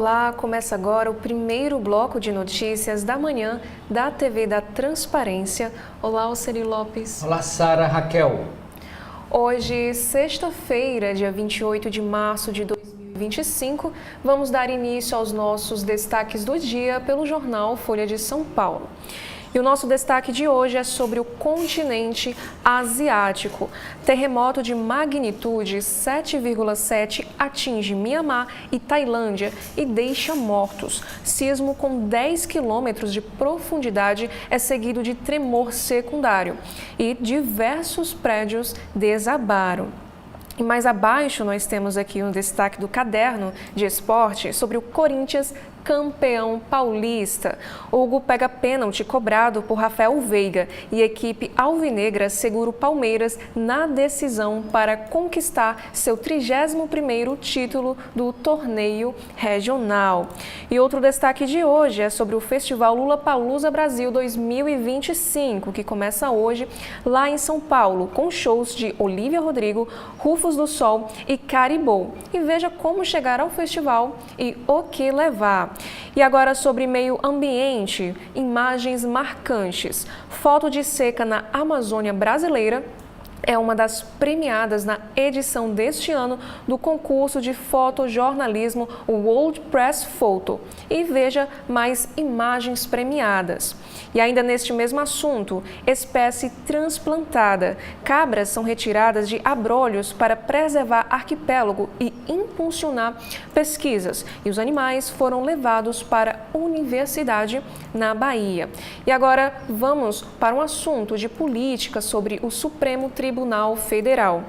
Olá, começa agora o primeiro bloco de notícias da manhã da TV da Transparência. Olá, Alceri Lopes. Olá, Sara, Raquel. Hoje, sexta-feira, dia 28 de março de 2025, vamos dar início aos nossos destaques do dia pelo jornal Folha de São Paulo. E o nosso destaque de hoje é sobre o continente asiático. Terremoto de magnitude 7,7 atinge Mianmar e Tailândia e deixa mortos. Sismo com 10 quilômetros de profundidade é seguido de tremor secundário e diversos prédios desabaram. E mais abaixo nós temos aqui um destaque do caderno de esporte sobre o Corinthians campeão paulista. Hugo pega pênalti cobrado por Rafael Veiga e a equipe alvinegra segura o Palmeiras na decisão para conquistar seu 31º título do torneio regional. E outro destaque de hoje é sobre o Festival Lollapalooza Brasil 2025, que começa hoje lá em São Paulo, com shows de Olivia Rodrigo, Rufus do Sol e Caribou. E veja como chegar ao festival e o que levar. E agora sobre meio ambiente, imagens marcantes. Foto de seca na Amazônia brasileira é uma das premiadas na edição deste ano do concurso de fotojornalismo World Press Photo. E veja mais imagens premiadas. E ainda neste mesmo assunto, espécie transplantada. Cabras são retiradas de abrolhos para preservar arquipélago e impulsionar pesquisas. E os animais foram levados para a universidade na Bahia. E agora vamos para um assunto de política sobre o Supremo Tribunal Federal.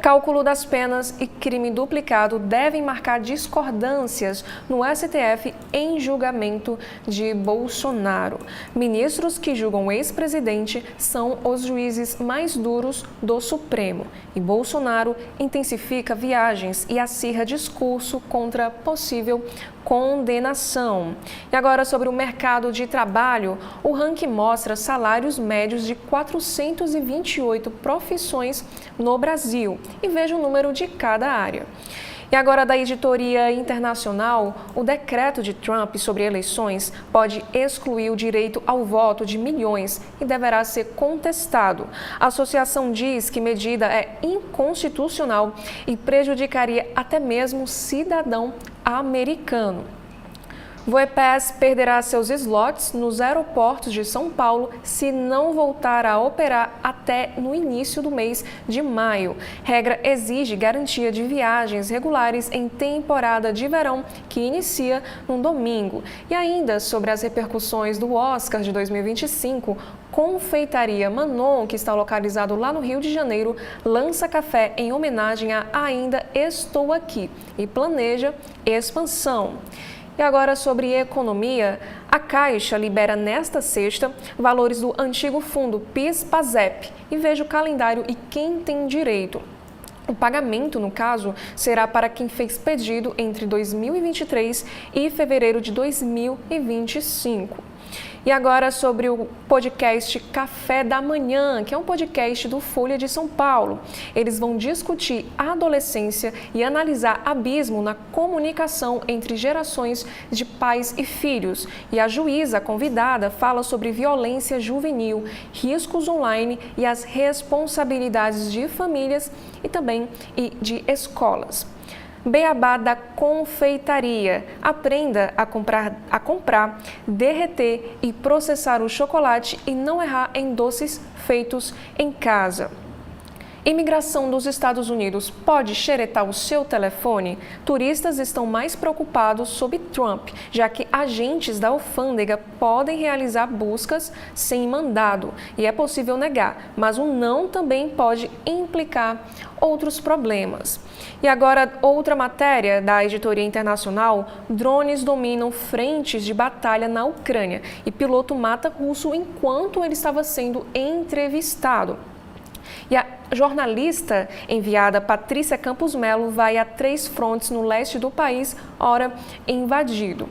Cálculo das penas e crime duplicado devem marcar discordâncias no STF em julgamento de Bolsonaro. Ministros que julgam o ex-presidente são os juízes mais duros do Supremo. E Bolsonaro intensifica viagens e acirra discurso contra possível condenação. E agora sobre o mercado de trabalho, o ranking mostra salários médios de 428 profissões no Brasil. E veja o número de cada área. E agora da editoria internacional, o decreto de Trump sobre eleições pode excluir o direito ao voto de milhões e deverá ser contestado. A associação diz que medida é inconstitucional e prejudicaria até mesmo o cidadão americano. Voepass perderá seus slots nos aeroportos de São Paulo se não voltar a operar até no início do mês de maio. Regra exige garantia de viagens regulares em temporada de verão, que inicia no domingo. E ainda sobre as repercussões do Oscar de 2025, Confeitaria Manon, que está localizado lá no Rio de Janeiro, lança café em homenagem a Ainda Estou Aqui e planeja expansão. E agora sobre economia, a Caixa libera nesta sexta valores do antigo fundo PIS/PASEP e veja o calendário e quem tem direito. O pagamento, no caso, será para quem fez pedido entre 2023 e fevereiro de 2025. E agora sobre o podcast Café da Manhã, que é um podcast do Folha de São Paulo. Eles vão discutir a adolescência e analisar abismo na comunicação entre gerações de pais e filhos. E a juíza convidada fala sobre violência juvenil, riscos online e as responsabilidades de famílias e também de escolas. Beabá da confeitaria. Aprenda a comprar, derreter e processar o chocolate e não errar em doces feitos em casa. Imigração dos Estados Unidos pode xeretar o seu telefone? Turistas estão mais preocupados sobre Trump, já que agentes da alfândega podem realizar buscas sem mandado e é possível negar, mas o não também pode implicar outros problemas. E agora, outra matéria da editoria internacional: drones dominam frentes de batalha na Ucrânia e piloto mata russo enquanto ele estava sendo entrevistado. E a jornalista enviada Patrícia Campos Melo vai a 3 frontes no leste do país, ora invadido.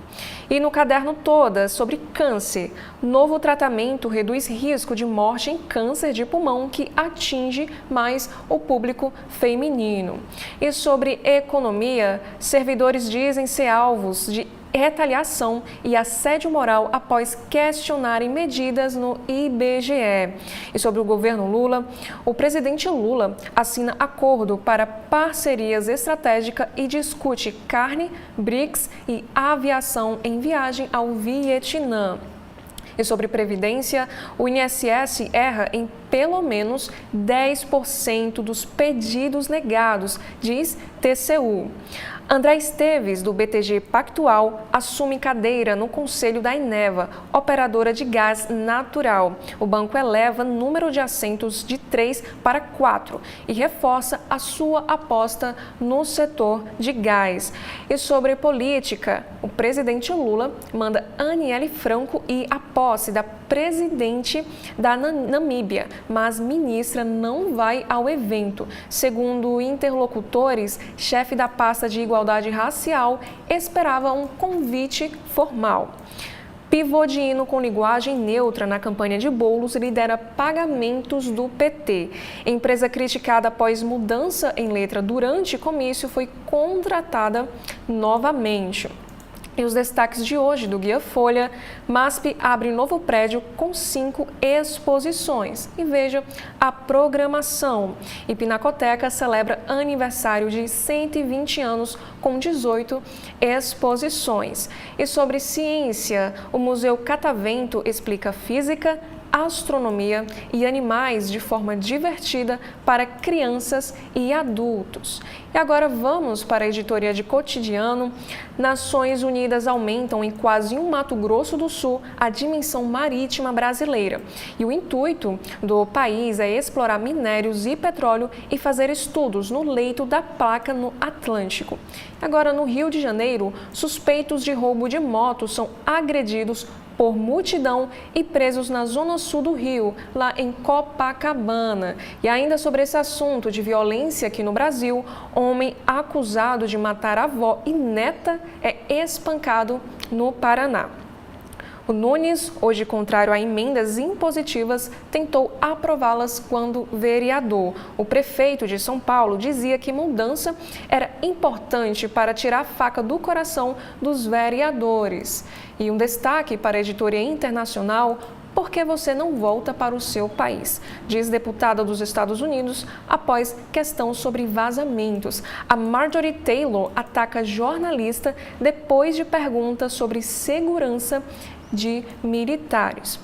E no caderno Todas, sobre câncer, novo tratamento reduz risco de morte em câncer de pulmão que atinge mais o público feminino. E sobre economia, servidores dizem ser alvos de retaliação e assédio moral após questionarem medidas no IBGE. E sobre o governo Lula, o presidente Lula assina acordo para parcerias estratégicas e discute carne, BRICS e aviação em viagem ao Vietnã. E sobre Previdência, o INSS erra em pelo menos 10% dos pedidos negados, diz TCU. André Esteves, do BTG Pactual, assume cadeira no Conselho da Eneva, operadora de gás natural. O banco eleva o número de assentos de 3 para 4 e reforça a sua aposta no setor de gás. E sobre política, o presidente Lula manda Aniele Franco ir à posse da presidente da Namíbia, mas ministra não vai ao evento. Segundo interlocutores, chefe da pasta de Igualdade Racial esperava um convite formal. Pivô de hino com linguagem neutra na campanha de Boulos lidera pagamentos do PT. Empresa criticada após mudança em letra durante comício foi contratada novamente. E os destaques de hoje do Guia Folha: MASP abre novo prédio com 5 exposições. E veja a programação. E Pinacoteca celebra aniversário de 120 anos com 18 exposições. E sobre ciência, o Museu Catavento explica física, astronomia e animais de forma divertida para crianças e adultos. E agora vamos para a editoria de Cotidiano. Nações Unidas aumentam em quase Mato Grosso do Sul a dimensão marítima brasileira. E o intuito do país é explorar minérios e petróleo e fazer estudos no leito da placa no Atlântico. Agora, no Rio de Janeiro, suspeitos de roubo de moto são agredidos por multidão e presos na zona sul do Rio, lá em Copacabana. E ainda sobre esse assunto de violência aqui no Brasil, homem acusado de matar avó e neta é espancado no Paraná. O Nunes, hoje contrário a emendas impositivas, tentou aprová-las quando vereador. O prefeito de São Paulo dizia que mudança era importante para tirar a faca do coração dos vereadores. E um destaque para a editoria internacional: por que você não volta para o seu país? Diz deputada dos Estados Unidos após questão sobre vazamentos. A Marjorie Taylor ataca jornalista depois de perguntas sobre segurança de militares.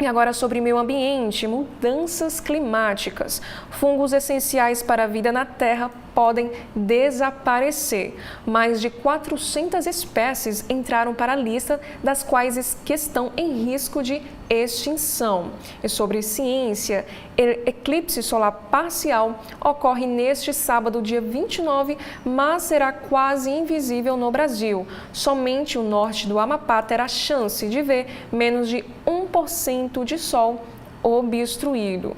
E agora sobre meio ambiente, mudanças climáticas. Fungos essenciais para a vida na Terra podem desaparecer. Mais de 400 espécies entraram para a lista, das quais que estão em risco de extinção. E sobre ciência, eclipse solar parcial ocorre neste sábado, dia 29, mas será quase invisível no Brasil. Somente o norte do Amapá terá chance de ver menos de 1% de sol obstruído.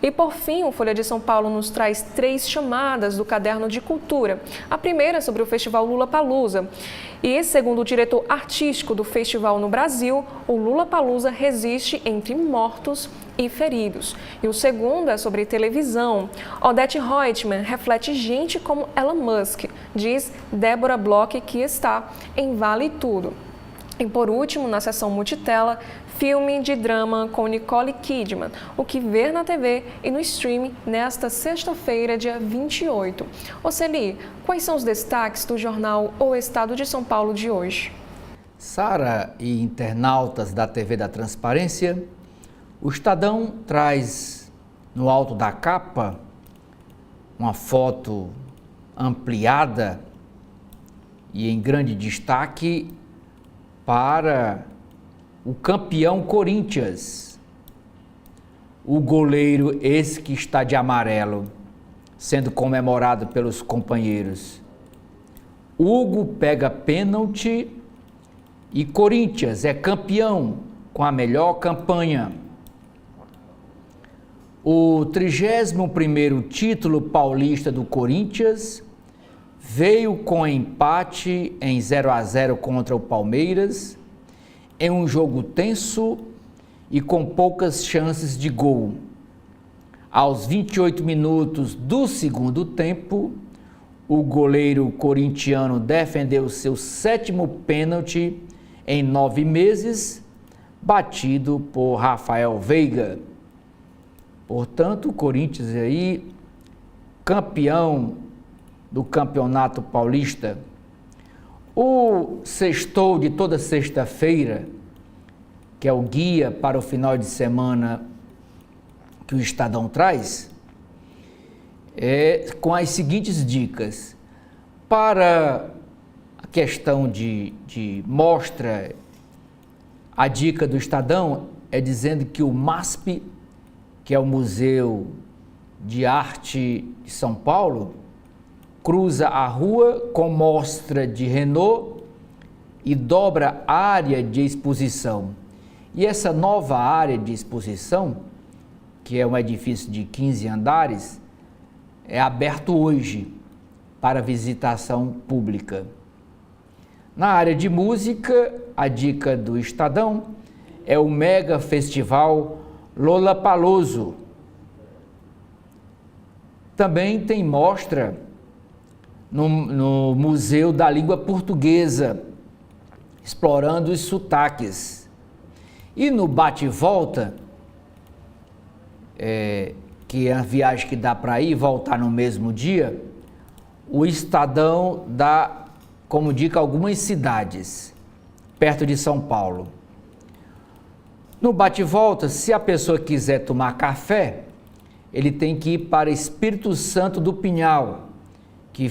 E por fim, o Folha de São Paulo nos traz 3 chamadas do caderno de cultura. A primeira sobre o Festival Lollapalooza. E, segundo o diretor artístico do festival no Brasil, o Lollapalooza resiste entre mortos e feridos. E o segundo é sobre televisão. Odete Reutemann reflete gente como Elon Musk, diz Débora Bloch, que está em Vale Tudo. E por último, na seção multitela, filme de drama com Nicole Kidman, o que ver na TV e no streaming nesta sexta-feira, dia 28. Oceli, quais são os destaques do jornal O Estado de São Paulo de hoje? Sara e internautas da TV da Transparência, o Estadão traz no alto da capa uma foto ampliada e em grande destaque para o campeão Corinthians, o goleiro esse que está de amarelo, sendo comemorado pelos companheiros. Hugo pega pênalti e Corinthians é campeão com a melhor campanha. O 31º título paulista do Corinthians veio com empate em 0-0 contra o Palmeiras, em um jogo tenso e com poucas chances de gol. Aos 28 minutos do segundo tempo, o goleiro corintiano defendeu seu 7º pênalti em 9 meses, batido por Rafael Veiga. Portanto, o Corinthians aí, campeão do Campeonato Paulista. O sextou de toda sexta-feira, que é o guia para o final de semana que o Estadão traz, com as seguintes dicas. Para a questão de mostra, a dica do Estadão é dizendo que o MASP, que é o Museu de Arte de São Paulo, cruza a rua com mostra de Renault e dobra a área de exposição. E essa nova área de exposição, que é um edifício de 15 andares, é aberto hoje para visitação pública. Na área de música, a dica do Estadão é o mega festival Lollapalooza. Também tem mostra no Museu da Língua Portuguesa, explorando os sotaques. E no bate-volta, que é a viagem que dá para ir e voltar no mesmo dia, o Estadão dá como dica algumas cidades perto de São Paulo. No bate-volta, se a pessoa quiser tomar café, ele tem que ir para Espírito Santo do Pinhal, que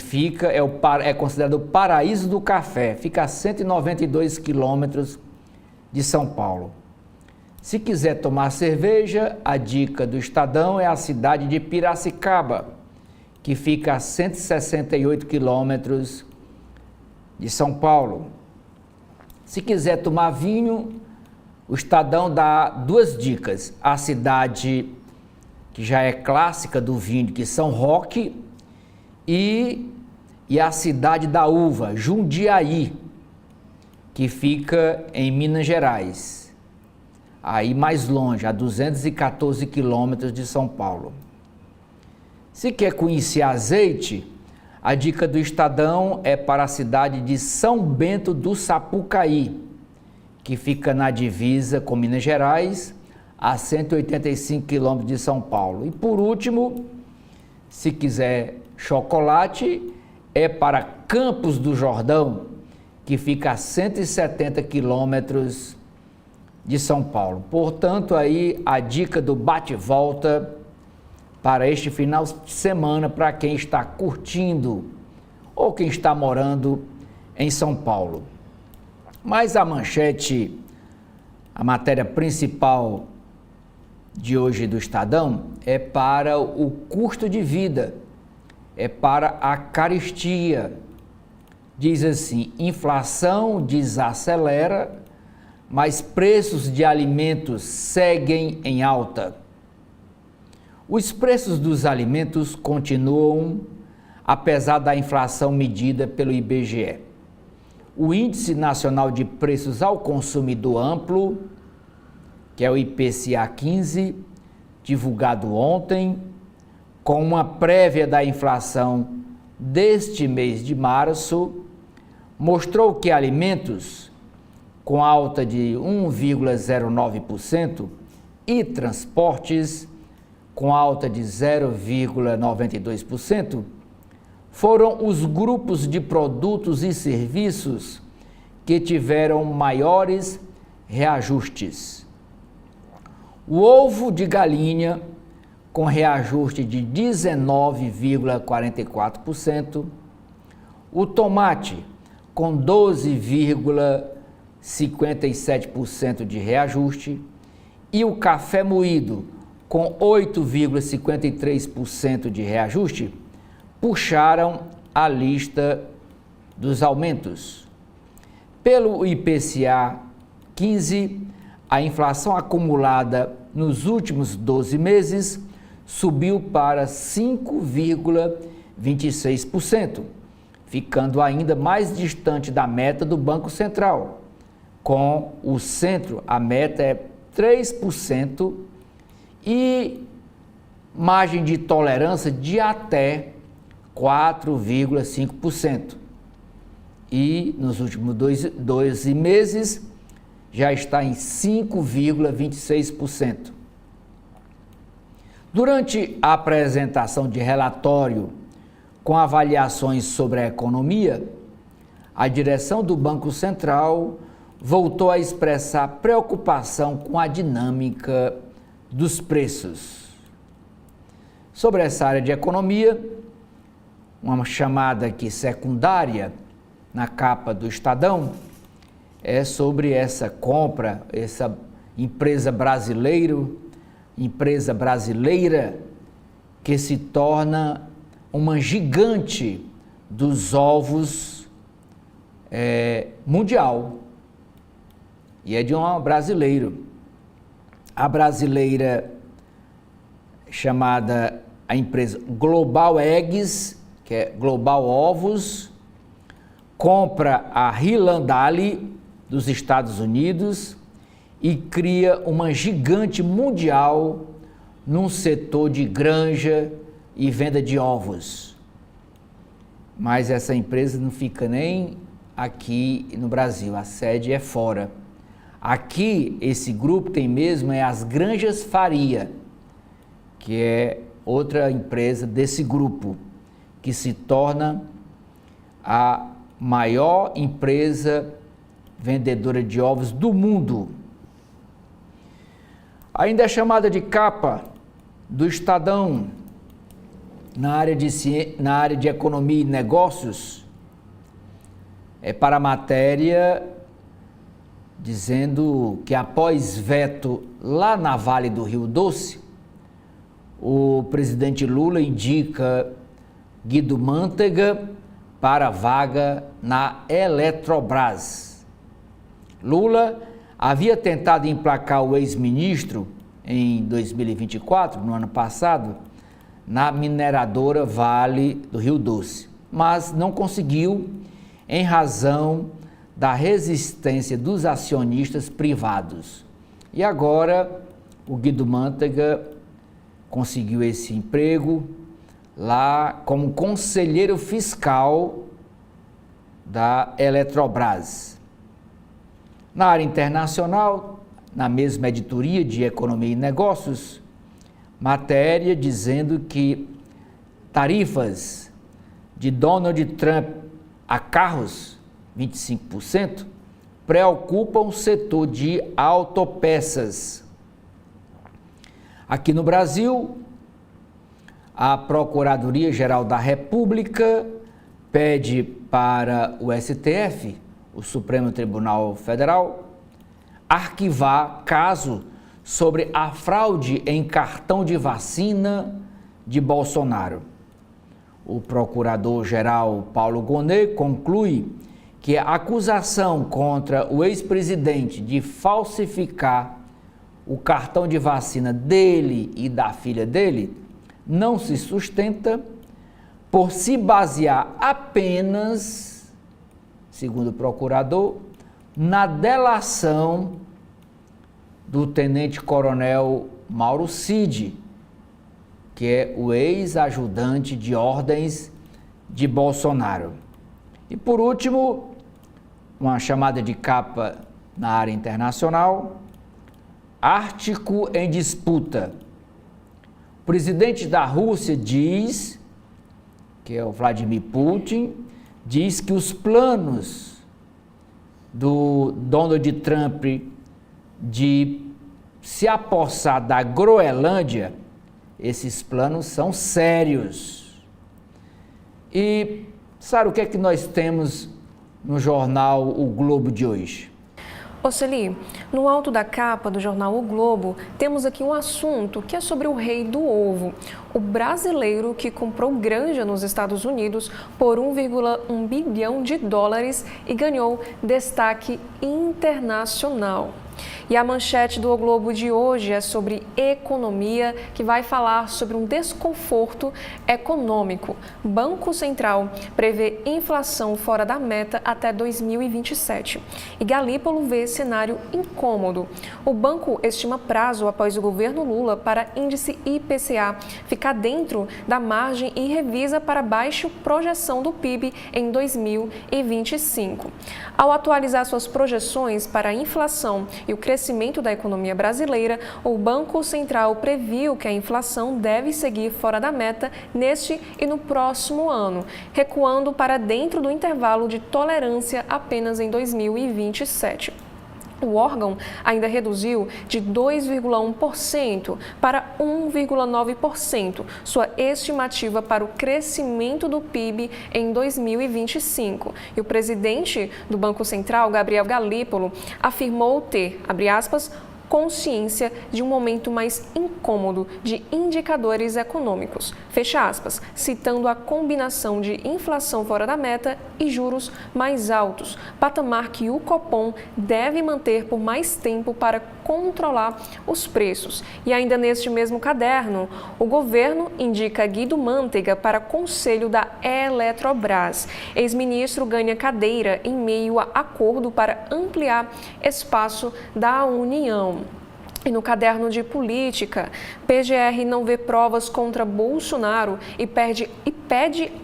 é considerado o paraíso do café, fica a 192 quilômetros de São Paulo. Se quiser tomar cerveja, a dica do Estadão é a cidade de Piracicaba, que fica a 168 quilômetros de São Paulo. Se quiser tomar vinho, o Estadão dá 2 dicas. A cidade que já é clássica do vinho, que é São Roque, e a cidade da uva, Jundiaí, que fica em Minas Gerais, aí mais longe, a 214 quilômetros de São Paulo. Se quer conhecer azeite, a dica do Estadão é para a cidade de São Bento do Sapucaí, que fica na divisa com Minas Gerais, a 185 quilômetros de São Paulo. E por último, se quiser chocolate, é para Campos do Jordão, que fica a 170 quilômetros de São Paulo. Portanto, aí a dica do bate-volta para este final de semana, para quem está curtindo ou quem está morando em São Paulo. Mas a manchete, a matéria principal de hoje do Estadão é para o custo de vida, é para a carestia. Diz assim: inflação desacelera, mas preços de alimentos seguem em alta. Os preços dos alimentos continuam, apesar da inflação medida pelo IBGE. O Índice Nacional de Preços ao Consumidor Amplo, que é o IPCA 15, divulgado ontem, com uma prévia da inflação deste mês de março, mostrou que alimentos com alta de 1,09% e transportes com alta de 0,92%, foram os grupos de produtos e serviços que tiveram maiores reajustes. O ovo de galinha, com reajuste de 19,44%, o tomate, com 12,57% de reajuste, e o café moído, com 8,53% de reajuste, puxaram a lista dos aumentos. Pelo IPCA 15, a inflação acumulada nos últimos 12 meses subiu para 5,26%, ficando ainda mais distante da meta do Banco Central. Com o Centro, a meta é 3% e margem de tolerância de até 4,5%. E nos últimos 12 meses já está em 5,26%. Durante a apresentação de relatório com avaliações sobre a economia, a direção do Banco Central voltou a expressar preocupação com a dinâmica dos preços. Sobre essa área de economia, uma chamada aqui secundária na capa do Estadão é sobre essa compra, essa empresa brasileira que se torna uma gigante dos ovos mundial. E é de um brasileiro. A brasileira chamada a empresa Global Eggs, que é Global Ovos, compra a Hilandali dos Estados Unidos e cria uma gigante mundial num setor de granja e venda de ovos. Mas essa empresa não fica nem aqui no Brasil, a sede é fora. Aqui, esse grupo tem mesmo as Granjas Faria, que é outra empresa desse grupo, que se torna a maior empresa vendedora de ovos do mundo. Ainda é chamada de capa do Estadão, na área de economia e negócios, para a matéria dizendo que após veto lá na Vale do Rio Doce, o presidente Lula indica Guido Mantega para vaga na Eletrobras. Lula havia tentado emplacar o ex-ministro em 2024, no ano passado, na mineradora Vale do Rio Doce, mas não conseguiu em razão da resistência dos acionistas privados. E agora o Guido Mantega conseguiu esse emprego lá como conselheiro fiscal da Eletrobras. Na área internacional, na mesma editoria de Economia e Negócios, matéria dizendo que tarifas de Donald Trump a carros, 25%, preocupam o setor de autopeças. Aqui no Brasil, a Procuradoria-Geral da República pede para o STF, o Supremo Tribunal Federal, arquivar caso sobre a fraude em cartão de vacina de Bolsonaro. O procurador-geral Paulo Gonet conclui que a acusação contra o ex-presidente de falsificar o cartão de vacina dele e da filha dele não se sustenta por se basear apenas, segundo o procurador, na delação do tenente-coronel Mauro Cid, que é o ex-ajudante de ordens de Bolsonaro. E por último, uma chamada de capa na área internacional, Ártico em disputa. O presidente da Rússia diz, que é o Vladimir Putin, diz que os planos do Donald Trump de se apossar da Groenlândia, esses planos são sérios. E sabe o que é que nós temos no jornal O Globo de hoje? Oceli, no alto da capa do jornal O Globo, temos aqui um assunto que é sobre o rei do ovo, o brasileiro que comprou granja nos Estados Unidos por 1,1 bilhão de dólares e ganhou destaque internacional. E a manchete do O Globo de hoje é sobre economia, que vai falar sobre um desconforto econômico. Banco Central prevê inflação fora da meta até 2027. E Galípolo vê cenário incômodo. O banco estima prazo após o governo Lula para índice IPCA ficar dentro da margem e revisa para baixo projeção do PIB em 2025. Ao atualizar suas projeções para a inflação e o crescimento da economia brasileira, o Banco Central previu que a inflação deve seguir fora da meta neste e no próximo ano, recuando para dentro do intervalo de tolerância apenas em 2027. O órgão ainda reduziu de 2,1% para 1,9% sua estimativa para o crescimento do PIB em 2025. E o presidente do Banco Central, Gabriel Galípolo, afirmou ter, abre aspas, consciência de um momento mais incômodo de indicadores econômicos, fecha aspas, citando a combinação de inflação fora da meta e juros mais altos, patamar que o Copom deve manter por mais tempo para controlar os preços. E ainda neste mesmo caderno, o governo indica Guido Mantega para conselho da Eletrobras. Ex-ministro ganha cadeira em meio a acordo para ampliar espaço da União. E no caderno de política, PGR não vê provas contra Bolsonaro e pede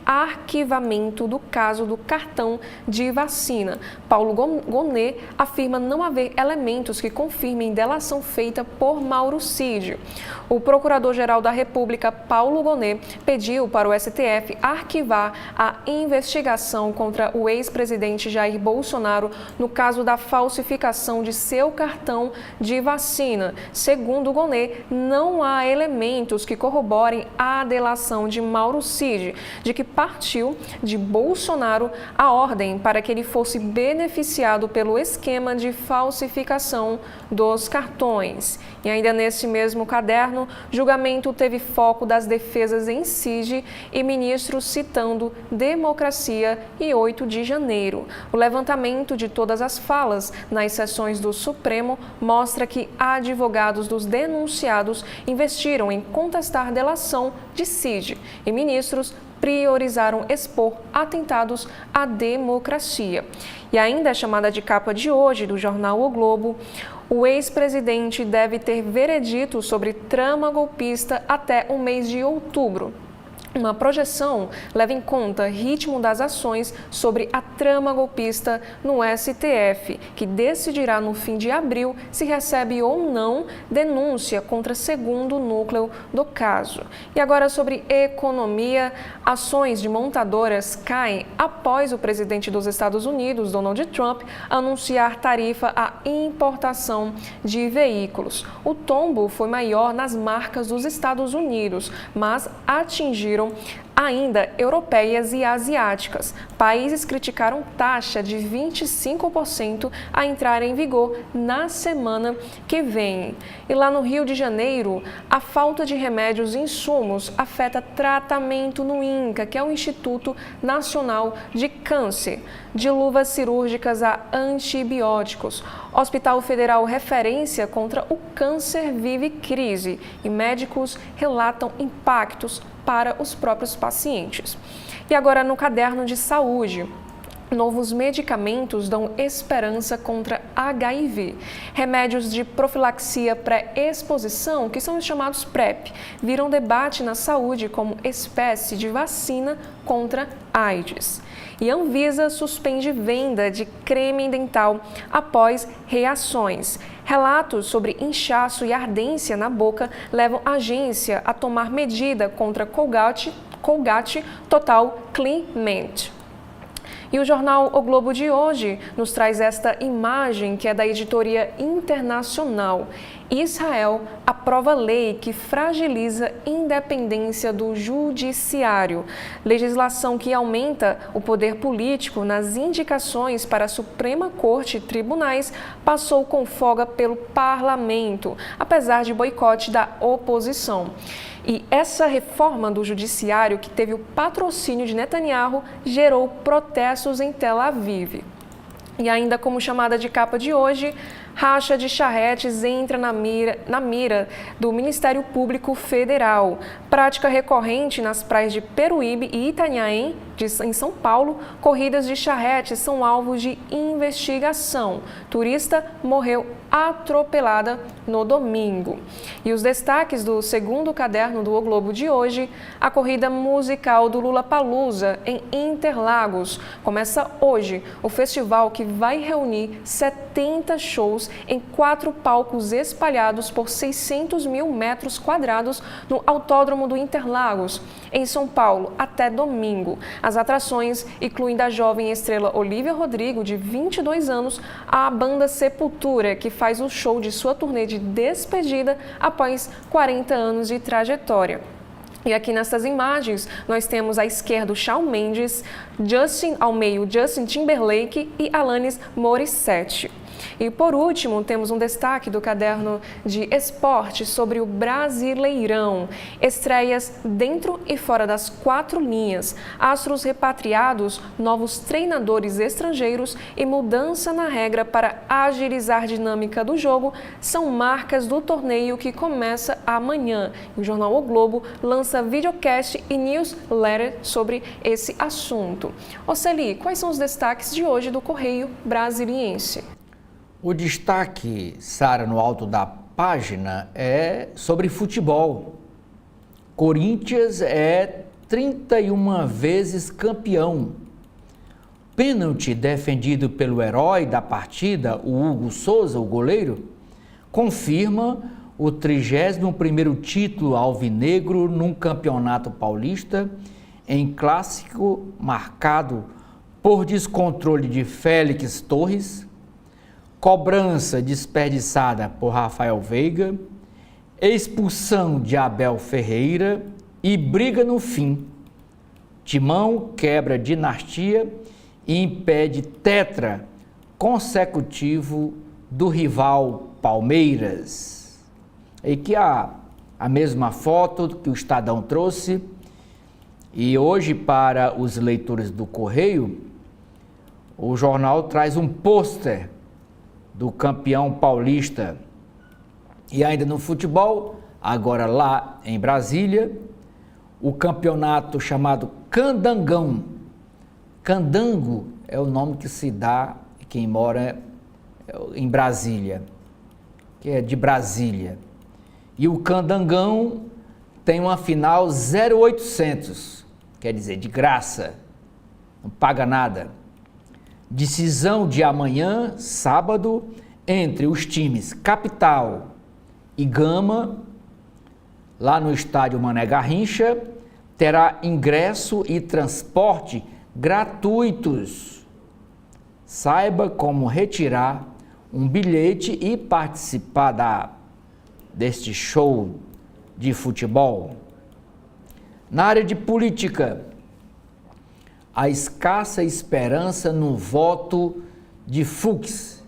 arquivamento do caso do cartão de vacina. Paulo Gonet afirma não haver elementos que confirmem delação feita por Mauro Cid. O Procurador-Geral da República, Paulo Gonet, pediu para o STF arquivar a investigação contra o ex-presidente Jair Bolsonaro no caso da falsificação de seu cartão de vacina. Segundo Gonet, não há elementos que corroborem a delação de Mauro Cid, de que partiu de Bolsonaro a ordem para que ele fosse beneficiado pelo esquema de falsificação dos cartões. E ainda nesse mesmo caderno, julgamento teve foco das defesas em Cid e ministros citando democracia e 8 de janeiro. O levantamento de todas as falas nas sessões do Supremo mostra que advogados dos denunciados investiram em contestar delação de Cid e ministros priorizaram expor atentados à democracia. E ainda a chamada de capa de hoje do jornal O Globo, o ex-presidente deve ter veredito sobre trama golpista até o mês de outubro. Uma projeção leva em conta ritmo das ações sobre a trama golpista no STF, que decidirá no fim de abril se recebe ou não denúncia contra segundo núcleo do caso. E agora sobre economia, ações de montadoras caem após o presidente dos Estados Unidos, Donald Trump, anunciar tarifa à importação de veículos. O tombo foi maior nas marcas dos Estados Unidos, mas atingiram ainda europeias e asiáticas. Países criticaram taxa de 25% a entrar em vigor na semana que vem. E lá no Rio de Janeiro, a falta de remédios e insumos afeta tratamento no INCA, que é o Instituto Nacional de Câncer, de luvas cirúrgicas a antibióticos. Hospital Federal referência contra o câncer vive crise e médicos relatam impactos para os próprios pacientes. E agora no caderno de saúde, novos medicamentos dão esperança contra HIV. Remédios de profilaxia pré-exposição, que são os chamados PrEP, viram debate na saúde como espécie de vacina contra AIDS. E Anvisa suspende venda de creme dental após reações. Relatos sobre inchaço e ardência na boca levam a agência a tomar medida contra Colgate Total Clean Mint. E o jornal O Globo de hoje nos traz esta imagem que é da editoria internacional. Israel aprova lei que fragiliza a independência do judiciário. Legislação que aumenta o poder político nas indicações para a Suprema Corte e tribunais passou com folga pelo parlamento, apesar de boicote da oposição. E essa reforma do judiciário, que teve o patrocínio de Netanyahu, gerou protestos em Tel Aviv. E ainda como chamada de capa de hoje, Racha de charretes entra na mira do Ministério Público Federal. Prática recorrente nas praias de Peruíbe e Itanhaém, em São Paulo, corridas de charretes são alvos de investigação. Turista morreu atropelada no domingo. E os destaques do segundo caderno do O Globo de hoje: a corrida musical do Lollapalooza em Interlagos. Começa hoje o festival, que vai reunir 70 shows em 4 palcos espalhados por 600 mil metros quadrados no Autódromo do Interlagos, em São Paulo, até domingo. As atrações incluem da jovem estrela Olivia Rodrigo, de 22 anos, a banda Sepultura, que faz o show de sua turnê de despedida após 40 anos de trajetória. E aqui nessas imagens nós temos à esquerda o Shawn Mendes, ao meio Justin Timberlake e Alanis Morissette. E por último, temos um destaque do caderno de esporte sobre o Brasileirão. Estreias dentro e fora das 4 linhas, astros repatriados, novos treinadores estrangeiros e mudança na regra para agilizar a dinâmica do jogo são marcas do torneio, que começa amanhã. O jornal O Globo lança videocast e newsletter sobre esse assunto. Oceli, quais são os destaques de hoje do Correio Brasiliense? O destaque, Sara, no alto da página é sobre futebol. Corinthians é 31 vezes campeão. Pênalti defendido pelo herói da partida, o Hugo Souza, o goleiro, confirma o 31º título alvinegro num campeonato paulista, em clássico marcado por descontrole de Félix Torres, cobrança desperdiçada por Rafael Veiga, expulsão de Abel Ferreira e briga no fim. Timão quebra dinastia e impede tetra consecutivo do rival Palmeiras. E que a mesma foto que o Estadão trouxe, e hoje para os leitores do Correio, o jornal traz um pôster do campeão paulista. E ainda no futebol, agora lá em Brasília, o campeonato chamado Candangão. Candango é o nome que se dá quem mora em Brasília, que é de Brasília. E o Candangão tem uma final 0800, quer dizer, de graça, não paga nada. Decisão de amanhã, sábado, entre os times Capital e Gama, lá no estádio Mané Garrincha, terá ingresso e transporte gratuitos. Saiba como retirar um bilhete e participar deste show de futebol. Na área de política, a escassa esperança no voto de Fux,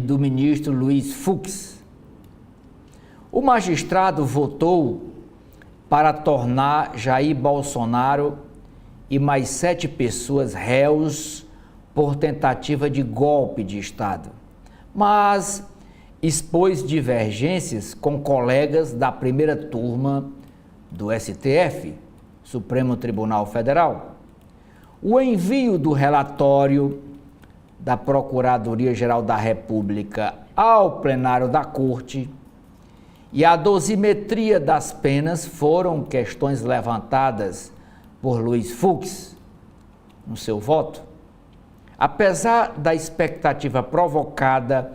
do ministro Luiz Fux. O magistrado votou para tornar Jair Bolsonaro e mais 7 pessoas réus por tentativa de golpe de Estado, mas expôs divergências com colegas da primeira turma do STF, Supremo Tribunal Federal. O envio do relatório da Procuradoria-Geral da República ao plenário da Corte e a dosimetria das penas foram questões levantadas por Luiz Fux no seu voto. Apesar da expectativa provocada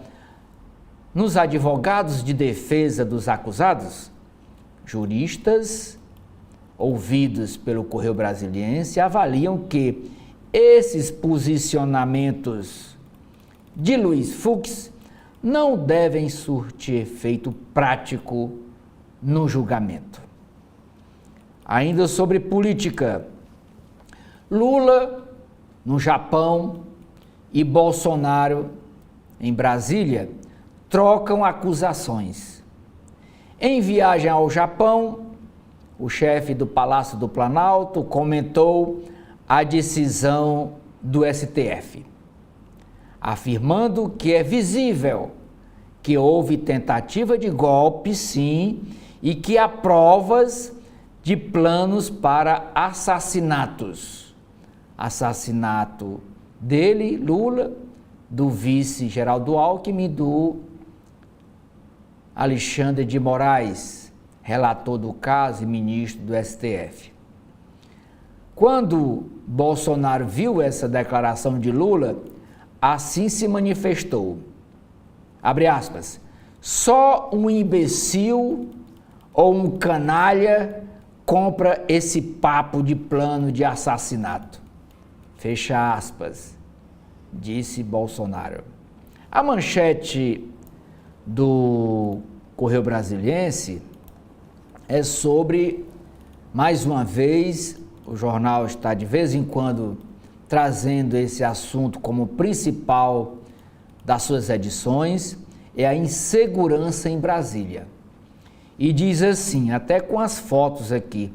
nos advogados de defesa dos acusados, juristas ouvidos pelo Correio Brasiliense avaliam que esses posicionamentos de Luiz Fux não devem surtir efeito prático no julgamento. Ainda sobre política, Lula no Japão e Bolsonaro em Brasília trocam acusações. Em viagem ao Japão, o chefe do Palácio do Planalto comentou a decisão do STF, afirmando que é visível que houve tentativa de golpe, sim, e que há provas de planos para assassinatos. Assassinato dele, Lula, do vice Geraldo Alckmin, do Alexandre de Moraes, relator do caso e ministro do STF. Quando Bolsonaro viu essa declaração de Lula, assim se manifestou. Abre aspas. Só um imbecil ou um canalha compra esse papo de plano de assassinato. Fecha aspas, disse Bolsonaro. A manchete do Correio Brasiliense é sobre, mais uma vez, o jornal está de vez em quando trazendo esse assunto como principal das suas edições, é a insegurança em Brasília. E diz assim, até com as fotos aqui,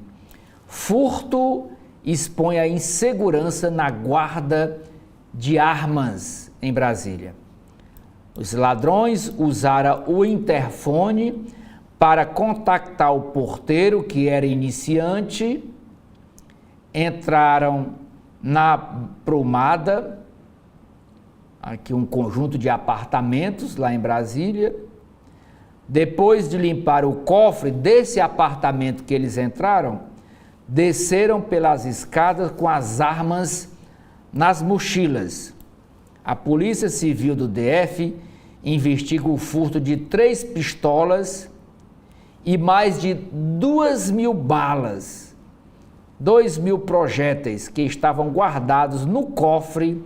furto expõe a insegurança na guarda de armas em Brasília. Os ladrões usaram o interfone para contactar o porteiro, que era iniciante, entraram na Prumada, aqui um conjunto de apartamentos lá em Brasília. Depois de limpar o cofre desse apartamento que eles entraram, desceram pelas escadas com as armas nas mochilas. A Polícia Civil do DF investiga o furto de 3 pistolas e mais de 2.000 balas, 2.000 projéteis que estavam guardados no cofre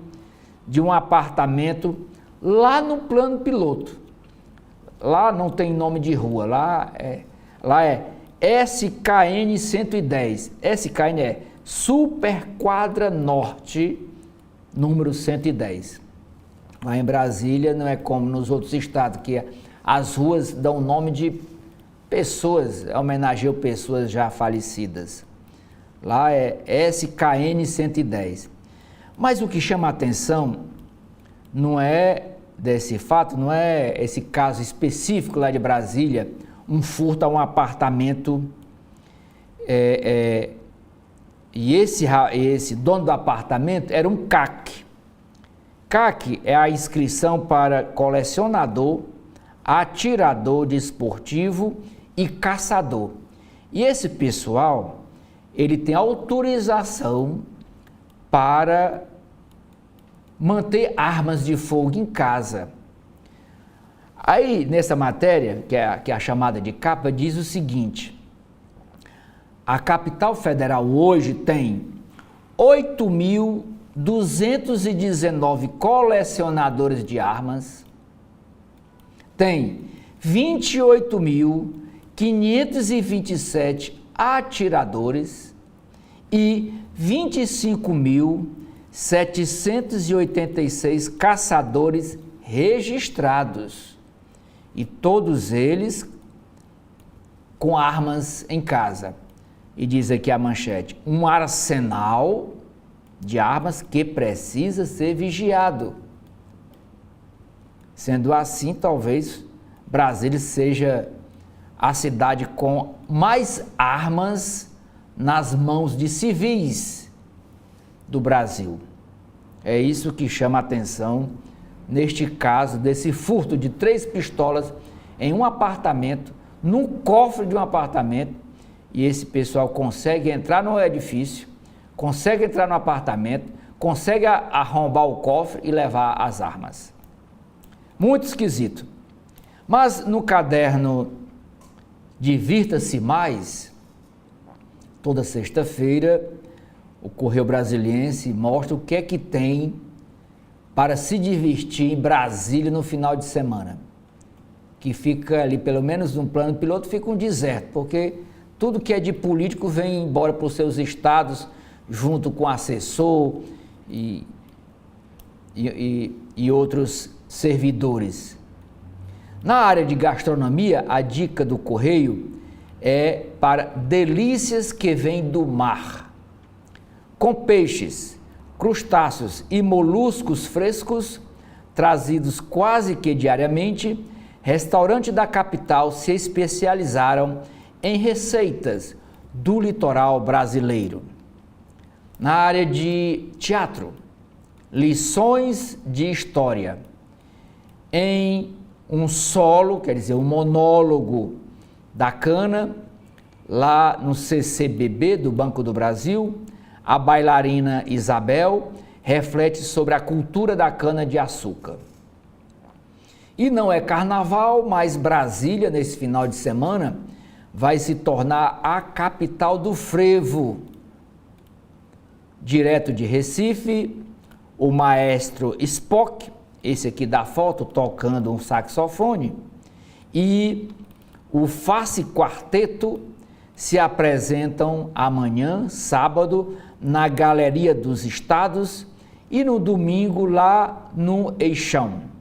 de um apartamento lá no plano piloto. Lá não tem nome de rua, lá é SKN 110. SKN é Superquadra Norte, número 110. Lá em Brasília não é como nos outros estados, que as ruas dão nome de pessoas, homenageiam pessoas já falecidas. Lá é SKN 110. Mas o que chama a atenção não é desse fato, não é esse caso específico lá de Brasília, um furto a um apartamento, e esse dono do apartamento era um CAC. CAC é a inscrição para colecionador, atirador desportivo e caçador. E esse pessoal, ele tem autorização para manter armas de fogo em casa. Aí, nessa matéria, que é a chamada de capa, diz o seguinte: a capital federal hoje tem 8.219 colecionadores de armas, tem 28.527 atiradores e 25.786 caçadores registrados, e todos eles com armas em casa. E diz aqui a manchete: um arsenal de armas que precisa ser vigiado. Sendo assim, talvez Brasília seja a cidade com mais armas nas mãos de civis do Brasil. É isso que chama a atenção neste caso desse furto de 3 pistolas em um apartamento, num cofre de um apartamento, e esse pessoal consegue entrar no edifício, consegue entrar no apartamento, consegue arrombar o cofre e levar as armas. Muito esquisito. Mas no caderno Divirta-se Mais, toda sexta-feira, o Correio Brasiliense mostra o que é que tem para se divertir em Brasília no final de semana. Que fica ali, pelo menos no plano piloto, fica um deserto, porque tudo que é de político vem embora para os seus estados, junto com assessor e outros servidores. Na área de gastronomia, a dica do Correio é para delícias que vêm do mar. Com peixes, crustáceos e moluscos frescos, trazidos quase que diariamente, restaurantes da capital se especializaram em receitas do litoral brasileiro. Na área de teatro, lições de história. Em um solo, quer dizer, um monólogo da cana, lá no CCBB do Banco do Brasil, a bailarina Isabel reflete sobre a cultura da cana-de-açúcar. E não é carnaval, mas Brasília, nesse final de semana, vai se tornar a capital do frevo. Direto de Recife, o maestro Spock, esse aqui da foto, tocando um saxofone, e o Face Quarteto se apresentam amanhã, sábado, na Galeria dos Estados e no domingo lá no Eixão.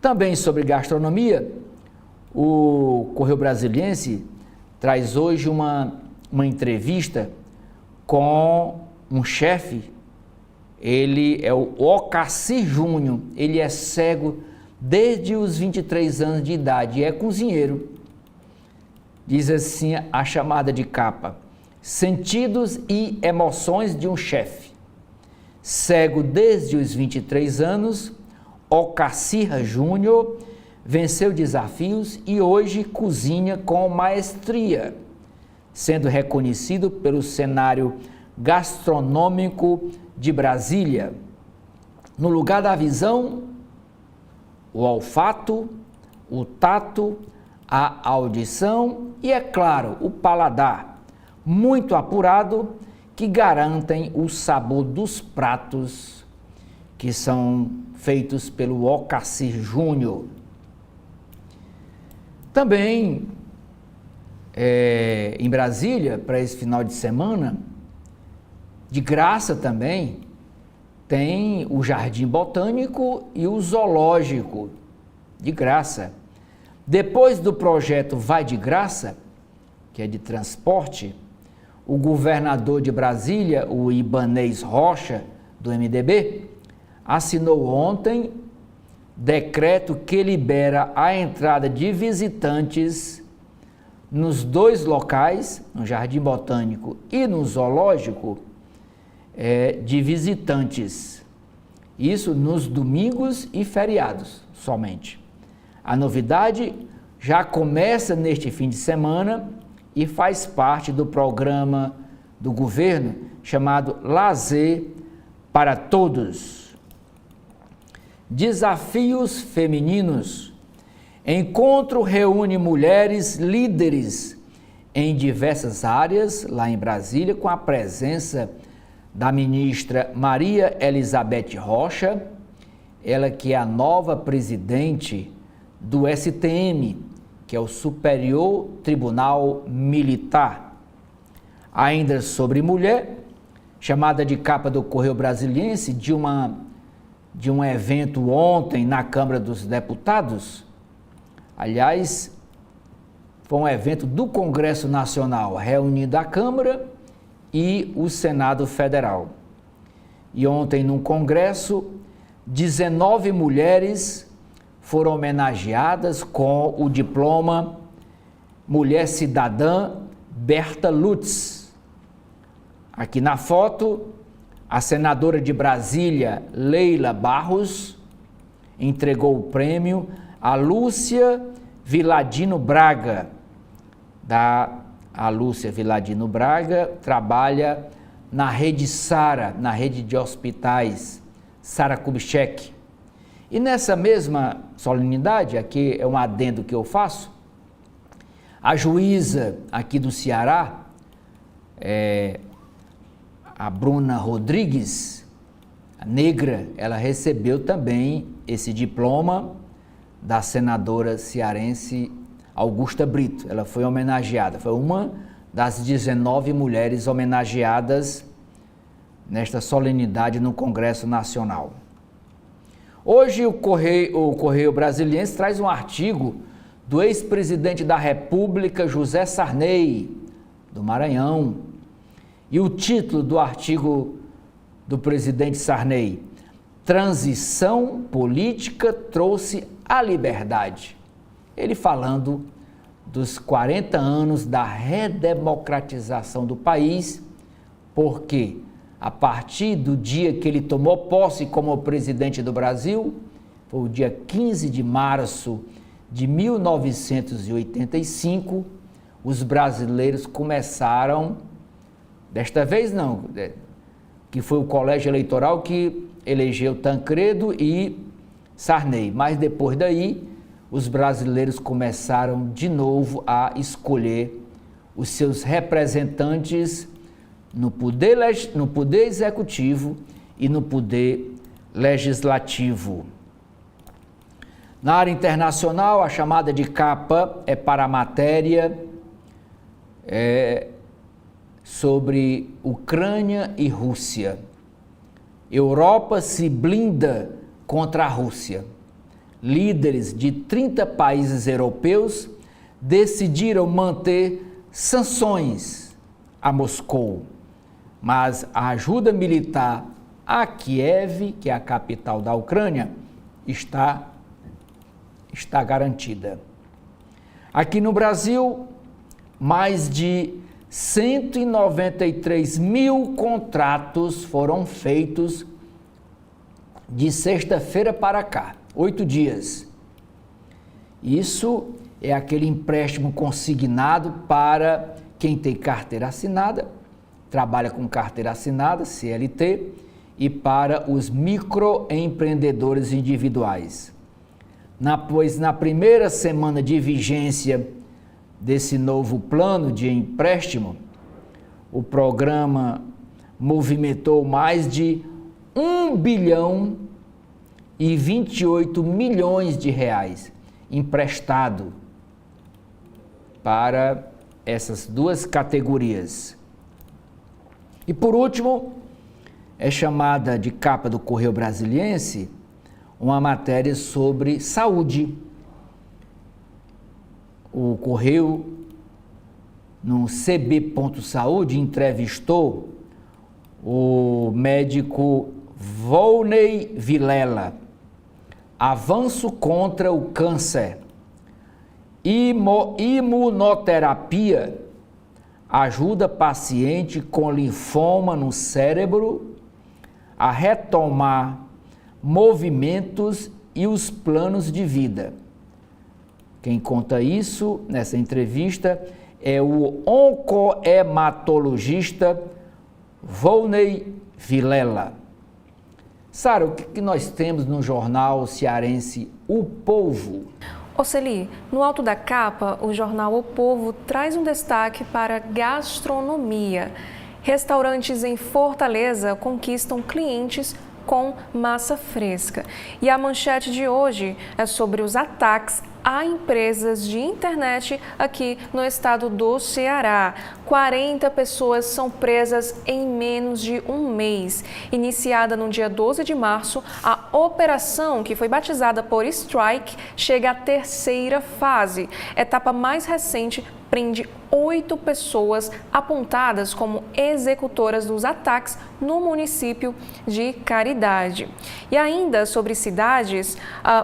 Também sobre gastronomia, o Correio Brasiliense traz hoje uma entrevista com um chefe. Ele é o Ocacir Júnior, ele é cego desde os 23 anos de idade e é cozinheiro. Diz assim a chamada de capa: sentidos e emoções de um chefe. Cego desde os 23 anos, Ocacir Júnior venceu desafios e hoje cozinha com maestria, sendo reconhecido pelo cenário gastronômico de Brasília. No lugar da visão, o olfato, o tato, a audição e, é claro, o paladar, muito apurado, que garantem o sabor dos pratos que são feitos pelo Ocacir Júnior. Também, em Brasília, para esse final de semana, de graça também, tem o Jardim Botânico e o Zoológico, de graça. Depois do projeto Vai de Graça, que é de transporte, o governador de Brasília, o Ibanez Rocha, do MDB, assinou ontem decreto que libera a entrada de visitantes nos dois locais, no Jardim Botânico e no Zoológico, de visitantes. Isso nos domingos e feriados somente. A novidade já começa neste fim de semana e faz parte do programa do governo chamado Lazer para Todos. Desafios femininos. Encontro reúne mulheres líderes em diversas áreas lá em Brasília, com a presença da ministra Maria Elizabeth Rocha, ela que é a nova presidente do STM, que é o Superior Tribunal Militar. Ainda sobre mulher, chamada de capa do Correio Brasiliense de um evento ontem na Câmara dos Deputados. Aliás, foi um evento do Congresso Nacional, reunindo a Câmara e o Senado Federal. E ontem, no Congresso, 19 mulheres foram homenageadas com o diploma Mulher Cidadã Berta Lutz. Aqui na foto, a senadora de Brasília, Leila Barros, entregou o prêmio a Lúcia Viladino Braga. A Lúcia Viladino Braga trabalha na rede Sara, na rede de hospitais Sara Kubitschek. E nessa mesma solenidade, aqui é um adendo que eu faço, a juíza aqui do Ceará, a Bruna Rodrigues, a negra, ela recebeu também esse diploma da senadora cearense Augusta Brito. Ela foi homenageada, foi uma das 19 mulheres homenageadas nesta solenidade no Congresso Nacional. Hoje o Correio Brasiliense traz um artigo do ex-presidente da República, José Sarney, do Maranhão. E o título do artigo do presidente Sarney: Transição política trouxe a liberdade. ele falando dos 40 anos da redemocratização do país, porque a partir do dia que ele tomou posse como presidente do Brasil, foi o dia 15 de março de 1985, os brasileiros começaram, desta vez não, que foi o colégio eleitoral que elegeu Tancredo e Sarney, mas depois daí os brasileiros começaram de novo a escolher os seus representantes no poder executivo e no poder legislativo. Na área internacional, a chamada de capa é para a matéria sobre Ucrânia e Rússia. Europa se blinda contra a Rússia. Líderes de 30 países europeus decidiram manter sanções a Moscou, mas a ajuda militar a Kiev, que é a capital da Ucrânia, está garantida. Aqui no Brasil, mais de 193 mil contratos foram feitos de sexta-feira para cá, 8 dias. Isso é aquele empréstimo consignado para quem tem carteira assinada, trabalha com carteira assinada, CLT, e para os microempreendedores individuais. Pois na primeira semana de vigência desse novo plano de empréstimo, o programa movimentou mais de 1 bilhão e 28 milhões de reais emprestado para essas duas categorias. E por último, é chamada de capa do Correio Brasiliense uma matéria sobre saúde. O Correio, no cb.saúde, entrevistou o médico Volney Vilela. Avanço contra o câncer. Imunoterapia ajuda paciente com linfoma no cérebro a retomar movimentos e os planos de vida. Quem conta isso nessa entrevista é o oncohematologista Volney Vilela. Sara, o que nós temos no jornal cearense O Povo? Oceli, no alto da capa, o jornal O Povo traz um destaque para gastronomia. Restaurantes em Fortaleza conquistam clientes com massa fresca. E a manchete de hoje é sobre os ataques a empresas de internet aqui no estado do Ceará. 40 pessoas são presas em menos de um mês. Iniciada no dia 12 de março, a operação, que foi batizada por Strike, chega à terceira fase. Etapa mais recente prende 8 pessoas apontadas como executoras dos ataques no município de Caridade. E ainda sobre cidades,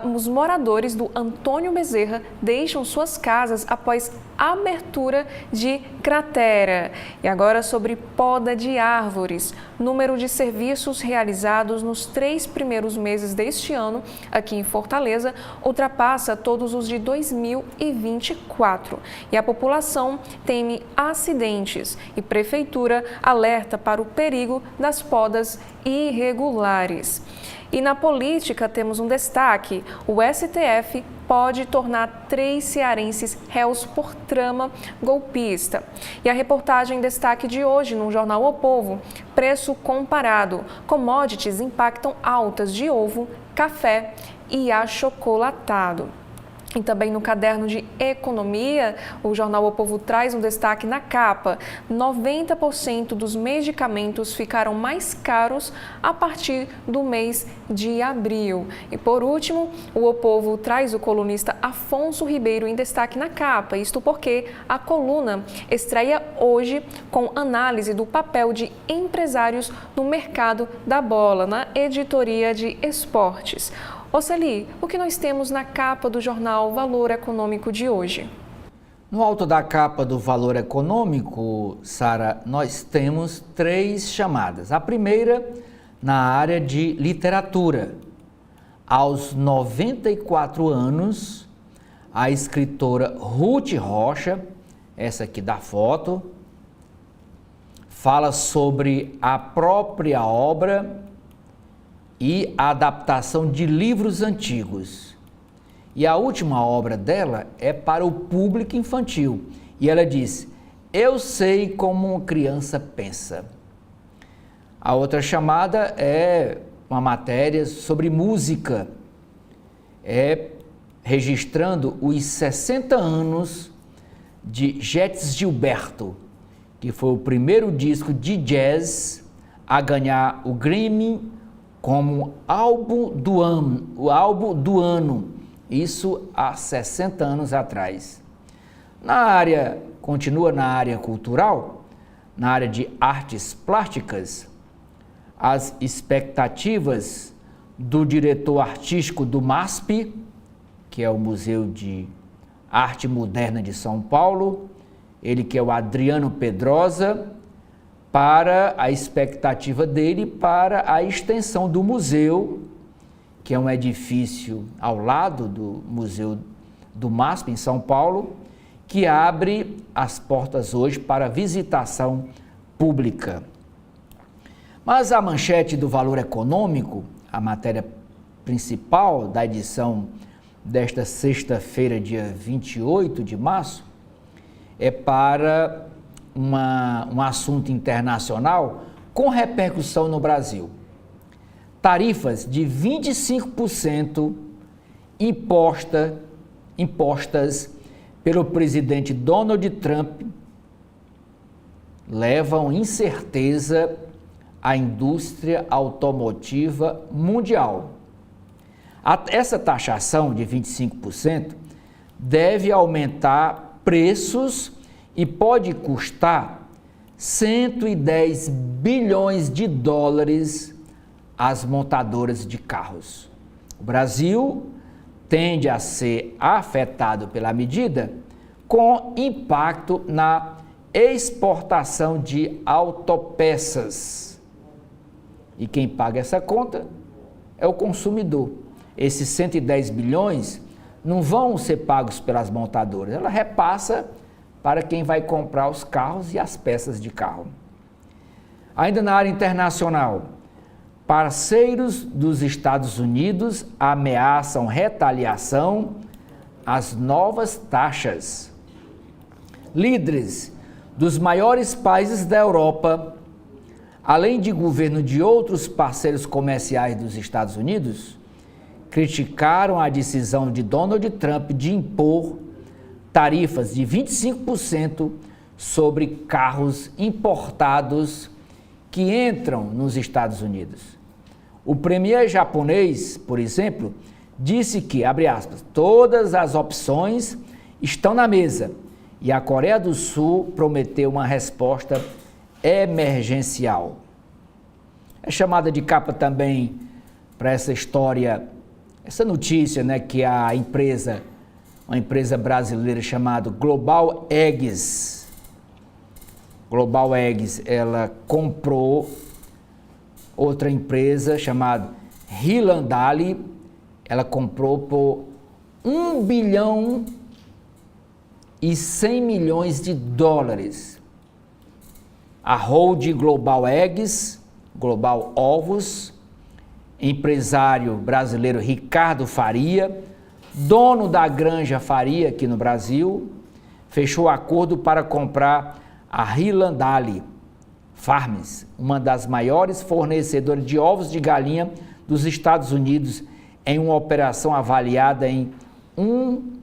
os moradores do Antônio Bezerra deixam suas casas após abertura de cratera. E agora sobre poda de árvores. Número de serviços realizados nos 3 primeiros meses deste ano aqui em Fortaleza ultrapassa todos os de 2024. E a população teme acidentes e prefeitura alerta para o perigo das podas irregulares. E na política temos um destaque: o STF pode tornar 3 cearenses réus por trama golpista. E a reportagem em destaque de hoje no jornal O Povo: preço comparado. Commodities impactam altas de ovo, café e achocolatado. E também no caderno de economia, o jornal O Povo traz um destaque na capa: 90% dos medicamentos ficaram mais caros a partir do mês de abril. E por último, o O Povo traz o colunista Afonso Ribeiro em destaque na capa, isto porque a coluna estreia hoje com análise do papel de empresários no mercado da bola, na editoria de esportes. Oceli, o que nós temos na capa do jornal Valor Econômico de hoje? No alto da capa do Valor Econômico, Sara, nós temos 3 chamadas. A primeira, na área de literatura. Aos 94 anos, a escritora Ruth Rocha, essa aqui da foto, fala sobre a própria obra e a adaptação de livros antigos. E a última obra dela é para o público infantil. E ela diz: eu sei como uma criança pensa. A outra chamada é uma matéria sobre música, registrando os 60 anos de Jets Gilberto, que foi o primeiro disco de jazz a ganhar o Grammy como álbum do ano, isso há 60 anos atrás. Continua na área cultural, na área de artes plásticas, as expectativas do diretor artístico do MASP, que é o Museu de Arte Moderna de São Paulo, ele que é o Adriano Pedrosa, para a expectativa dele para a extensão do museu, que é um edifício ao lado do Museu do MASP em São Paulo, que abre as portas hoje para visitação pública. Mas a manchete do Valor Econômico, a matéria principal da edição desta sexta-feira, dia 28 de março, é para um assunto internacional com repercussão no Brasil. Tarifas de 25% impostas pelo presidente Donald Trump levam incerteza à indústria automotiva mundial. Essa taxação de 25% deve aumentar preços e pode custar 110 bilhões de dólares às montadoras de carros. O Brasil tende a ser afetado pela medida, com impacto na exportação de autopeças. E quem paga essa conta é o consumidor. Esses 110 bilhões não vão ser pagos pelas montadoras, ela repassa para quem vai comprar os carros e as peças de carro. Ainda na área internacional, parceiros dos Estados Unidos ameaçam retaliação às novas taxas. Líderes dos maiores países da Europa, além de governo de outros parceiros comerciais dos Estados Unidos, criticaram a decisão de Donald Trump de impor tarifas de 25% sobre carros importados que entram nos Estados Unidos. O premier japonês, por exemplo, disse que, abre aspas, todas as opções estão na mesa e a Coreia do Sul prometeu uma resposta emergencial. É chamada de capa também para essa história, essa notícia, né, que uma empresa brasileira chamada Global Eggs, ela comprou outra empresa chamada Hilandali, ela comprou por 1 bilhão e 100 milhões de dólares. A holding Global Eggs, Global Ovos, empresário brasileiro Ricardo Faria, dono da Granja Faria aqui no Brasil, fechou acordo para comprar a Hilandali Farms, uma das maiores fornecedoras de ovos de galinha dos Estados Unidos, em uma operação avaliada em 1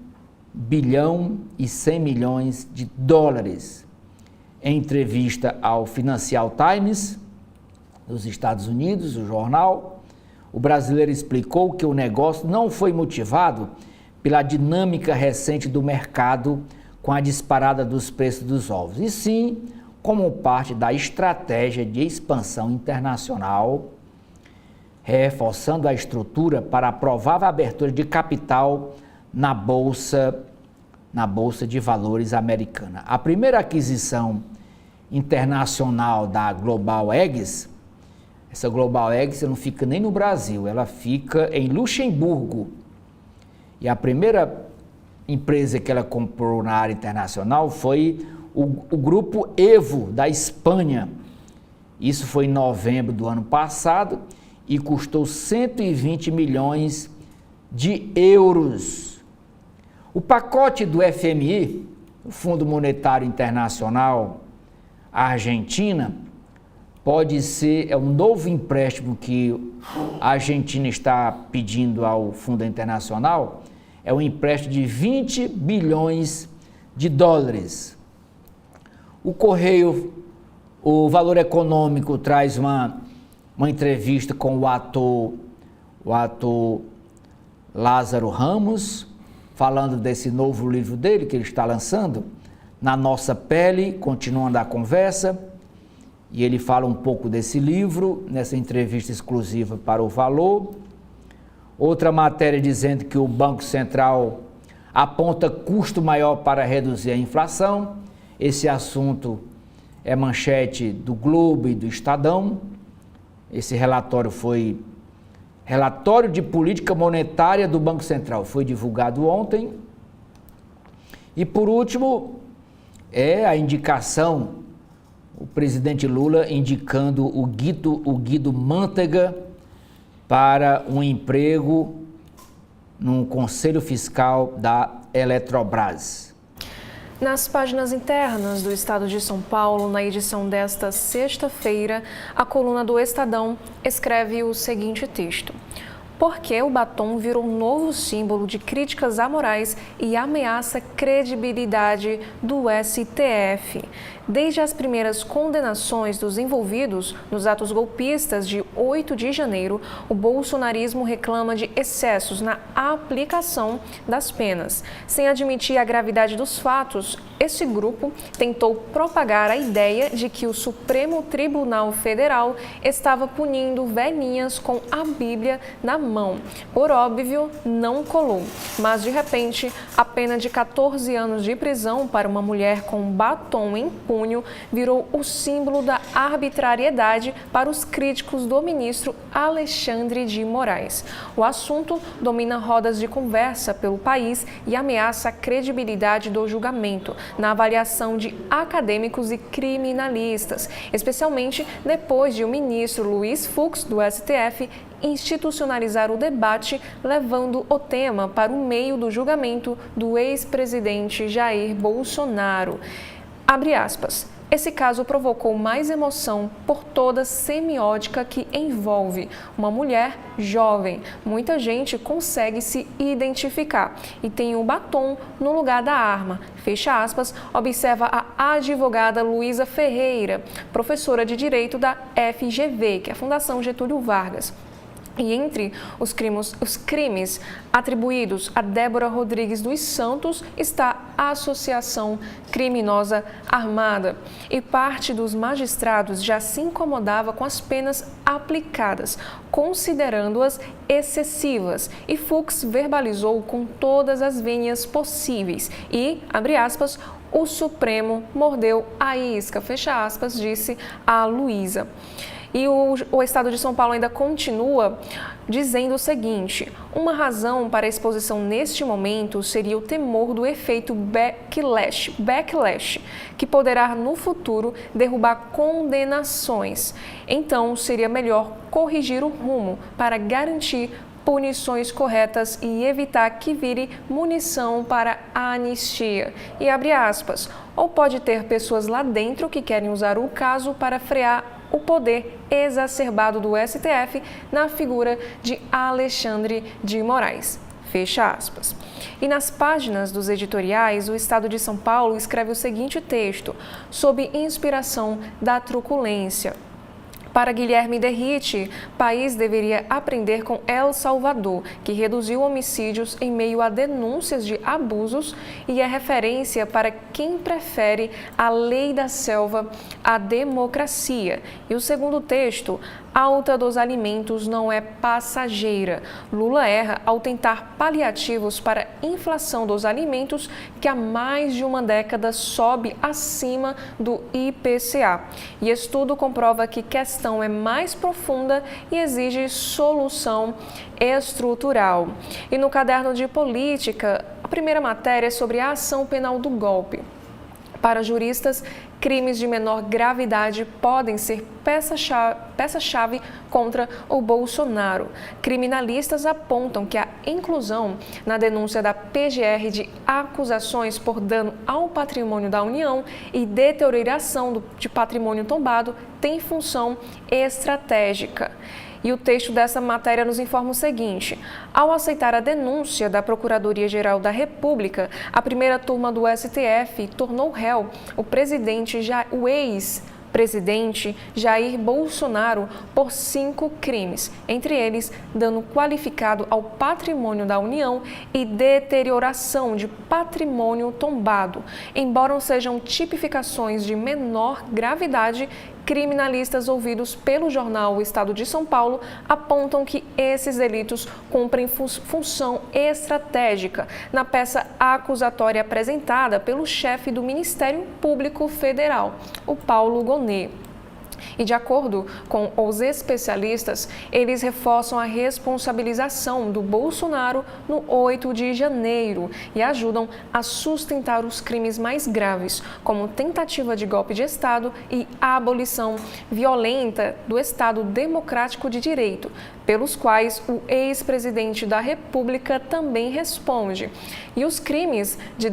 bilhão e 100 milhões de dólares. Em entrevista ao Financial Times dos Estados Unidos, o jornal, o brasileiro explicou que o negócio não foi motivado pela dinâmica recente do mercado com a disparada dos preços dos ovos, e sim como parte da estratégia de expansão internacional reforçando a estrutura para a provável abertura de capital na Bolsa de Valores americana. A primeira aquisição internacional da Global Eggs, essa Global Eggs não fica nem no Brasil, ela fica em Luxemburgo. E a primeira empresa que ela comprou na área internacional foi o Grupo Evo, da Espanha. Isso foi em novembro do ano passado e custou 120 milhões de euros. O pacote do FMI, o Fundo Monetário Internacional, a Argentina, é um novo empréstimo que a Argentina está pedindo ao Fundo Internacional, é um empréstimo de 20 bilhões de dólares. O Valor Econômico traz uma entrevista com o ator Lázaro Ramos, falando desse novo livro dele que ele está lançando, Na Nossa Pele, continuando a conversa, e ele fala um pouco desse livro, nessa entrevista exclusiva para o Valor. Outra matéria dizendo que o Banco Central aponta custo maior para reduzir a inflação. Esse assunto é manchete do Globo e do Estadão. Esse relatório foi Relatório de Política Monetária do Banco Central, foi divulgado ontem. E por último, a indicação, o presidente Lula indicando o Guido Mantega para um emprego no Conselho Fiscal da Eletrobras. Nas páginas internas do Estado de São Paulo, na edição desta sexta-feira, a coluna do Estadão escreve o seguinte texto: Por que o batom virou um novo símbolo de críticas amorais e ameaça a credibilidade do STF? Desde as primeiras condenações dos envolvidos nos atos golpistas de 8 de janeiro, o bolsonarismo reclama de excessos na aplicação das penas. Sem admitir a gravidade dos fatos, esse grupo tentou propagar a ideia de que o Supremo Tribunal Federal estava punindo velhinhas com a Bíblia na mão. Por óbvio, não colou. Mas, de repente, a pena de 14 anos de prisão para uma mulher com batom em punho virou o símbolo da arbitrariedade para os críticos do ministro Alexandre de Moraes. O assunto domina rodas de conversa pelo país e ameaça a credibilidade do julgamento na avaliação de acadêmicos e criminalistas, especialmente depois de o ministro Luiz Fux, do STF, institucionalizar o debate, levando o tema para o meio do julgamento do ex-presidente Jair Bolsonaro. Abre aspas. Esse caso provocou mais emoção por toda a semiótica que envolve uma mulher jovem. Muita gente consegue se identificar e tem o batom no lugar da arma. Fecha aspas, observa a advogada Luísa Ferreira, professora de Direito da FGV, que é a Fundação Getúlio Vargas. E entre os crimes atribuídos a Débora Rodrigues dos Santos está a associação criminosa armada. E parte dos magistrados já se incomodava com as penas aplicadas, considerando-as excessivas. E Fux verbalizou com todas as vênias possíveis e, abre aspas, o Supremo mordeu a isca, fecha aspas, disse a Luísa. E o Estado de São Paulo ainda continua dizendo o seguinte: uma razão para a exposição neste momento seria o temor do efeito backlash, que poderá no futuro derrubar condenações. Então, seria melhor corrigir o rumo para garantir punições corretas e evitar que vire munição para a anistia. E abre aspas, ou pode ter pessoas lá dentro que querem usar o caso para frear o poder exacerbado do STF na figura de Alexandre de Moraes. Fecha aspas. E nas páginas dos editoriais, o Estado de São Paulo escreve o seguinte texto, sob inspiração da truculência. Para Guilherme Derrite, o país deveria aprender com El Salvador, que reduziu homicídios em meio a denúncias de abusos e é referência para quem prefere a lei da selva à democracia. E o segundo texto, alta dos alimentos não é passageira. Lula erra ao tentar paliativos para a inflação dos alimentos que há mais de uma década sobe acima do IPCA. E estudo comprova que questão é mais profunda e exige solução estrutural. E no caderno de política, a primeira matéria é sobre a ação penal do golpe. Para juristas, crimes de menor gravidade podem ser peça-chave contra o Bolsonaro. Criminalistas apontam que a inclusão na denúncia da PGR de acusações por dano ao patrimônio da União e deterioração de patrimônio tombado tem função estratégica. E o texto dessa matéria nos informa o seguinte: ao aceitar a denúncia da Procuradoria-Geral da República, a primeira turma do STF tornou réu o ex-presidente Jair Bolsonaro por 5 crimes, entre eles dano qualificado ao patrimônio da União e deterioração de patrimônio tombado. Embora não sejam tipificações de menor gravidade, criminalistas ouvidos pelo jornal O Estado de São Paulo apontam que esses delitos cumprem função estratégica na peça acusatória apresentada pelo chefe do Ministério Público Federal, o Paulo Gonet. E de acordo com os especialistas, eles reforçam a responsabilização do Bolsonaro no 8 de janeiro e ajudam a sustentar os crimes mais graves, como tentativa de golpe de Estado e a abolição violenta do Estado Democrático de Direito, pelos quais o ex-presidente da República também responde. E os crimes de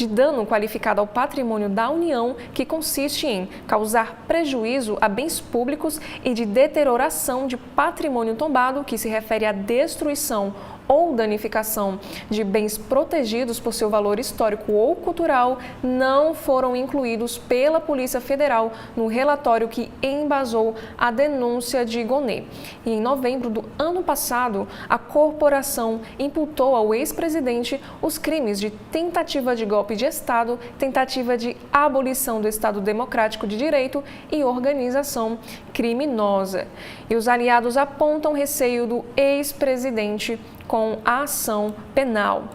dano qualificado ao patrimônio da União, que consiste em causar prejuízo a bens públicos, e de deterioração de patrimônio tombado, que se refere à destruição ou danificação de bens protegidos por seu valor histórico ou cultural, não foram incluídos pela Polícia Federal no relatório que embasou a denúncia de Gonet. E em novembro do ano passado, a corporação imputou ao ex-presidente os crimes de tentativa de golpe de Estado, tentativa de abolição do Estado Democrático de Direito e organização criminosa. E os aliados apontam receio do ex-presidente com a ação penal.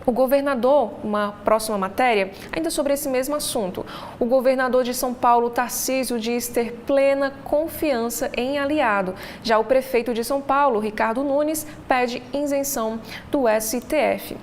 O governador, uma próxima matéria, ainda sobre esse mesmo assunto, o governador de São Paulo, Tarcísio, diz ter plena confiança em aliado. Já o prefeito de São Paulo, Ricardo Nunes, pede isenção do STF.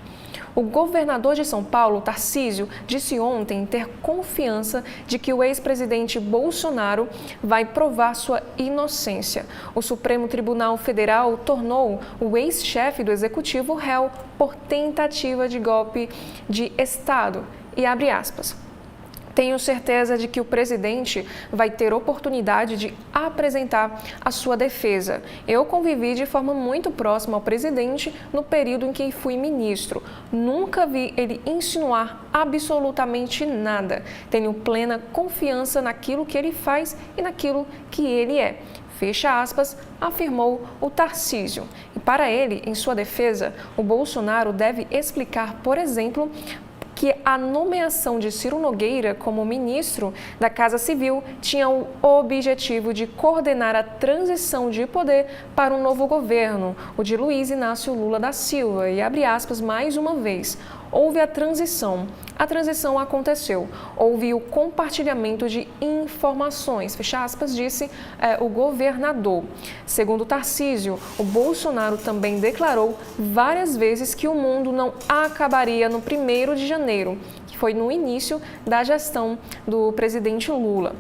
O governador de São Paulo, Tarcísio, disse ontem ter confiança de que o ex-presidente Bolsonaro vai provar sua inocência. O Supremo Tribunal Federal tornou o ex-chefe do Executivo réu por tentativa de golpe de Estado. E abre aspas. Tenho certeza de que o presidente vai ter oportunidade de apresentar a sua defesa. Eu convivi de forma muito próxima ao presidente no período em que fui ministro. Nunca vi ele insinuar absolutamente nada. Tenho plena confiança naquilo que ele faz e naquilo que ele é. Fecha aspas, afirmou o Tarcísio. E para ele, em sua defesa, o Bolsonaro deve explicar, por exemplo, que a nomeação de Ciro Nogueira como ministro da Casa Civil tinha o objetivo de coordenar a transição de poder para um novo governo, o de Luiz Inácio Lula da Silva. E abre aspas mais uma vez. Houve a transição aconteceu, houve o compartilhamento de informações, fecha aspas, disse o governador. Segundo Tarcísio, o Bolsonaro também declarou várias vezes que o mundo não acabaria no 1º de janeiro, que foi no início da gestão do presidente Lula.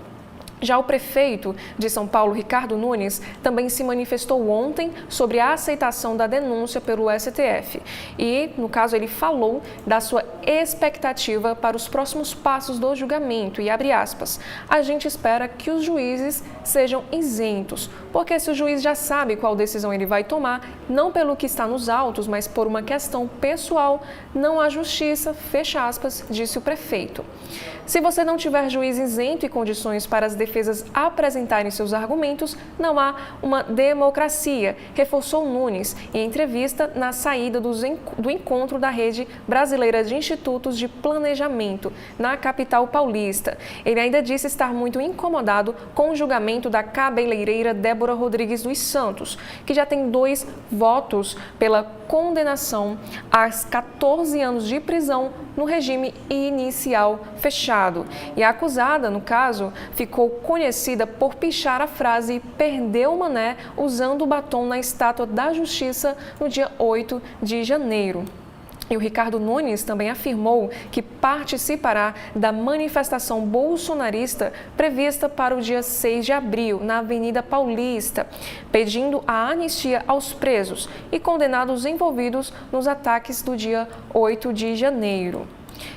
Já o prefeito de São Paulo, Ricardo Nunes, também se manifestou ontem sobre a aceitação da denúncia pelo STF. E, no caso, ele falou da sua expectativa para os próximos passos do julgamento. E abre aspas, a gente espera que os juízes sejam isentos, porque se o juiz já sabe qual decisão ele vai tomar, não pelo que está nos autos, mas por uma questão pessoal, não há justiça, fecha aspas, disse o prefeito. Se você não tiver juiz isento e condições para as defesas defesas apresentarem seus argumentos, não há uma democracia, reforçou Nunes em entrevista na saída do encontro da Rede Brasileira de Institutos de Planejamento, na capital paulista. Ele ainda disse estar muito incomodado com o julgamento da cabeleireira Débora Rodrigues dos Santos, que já tem 2 votos pela condenação a 14 anos de prisão no regime inicial fechado. E a acusada, no caso, ficou conhecida por pichar a frase "perdeu o mané" usando o batom na Estátua da Justiça no dia 8 de janeiro. E o Ricardo Nunes também afirmou que participará da manifestação bolsonarista prevista para o dia 6 de abril, na Avenida Paulista, pedindo a anistia aos presos e condenados envolvidos nos ataques do dia 8 de janeiro.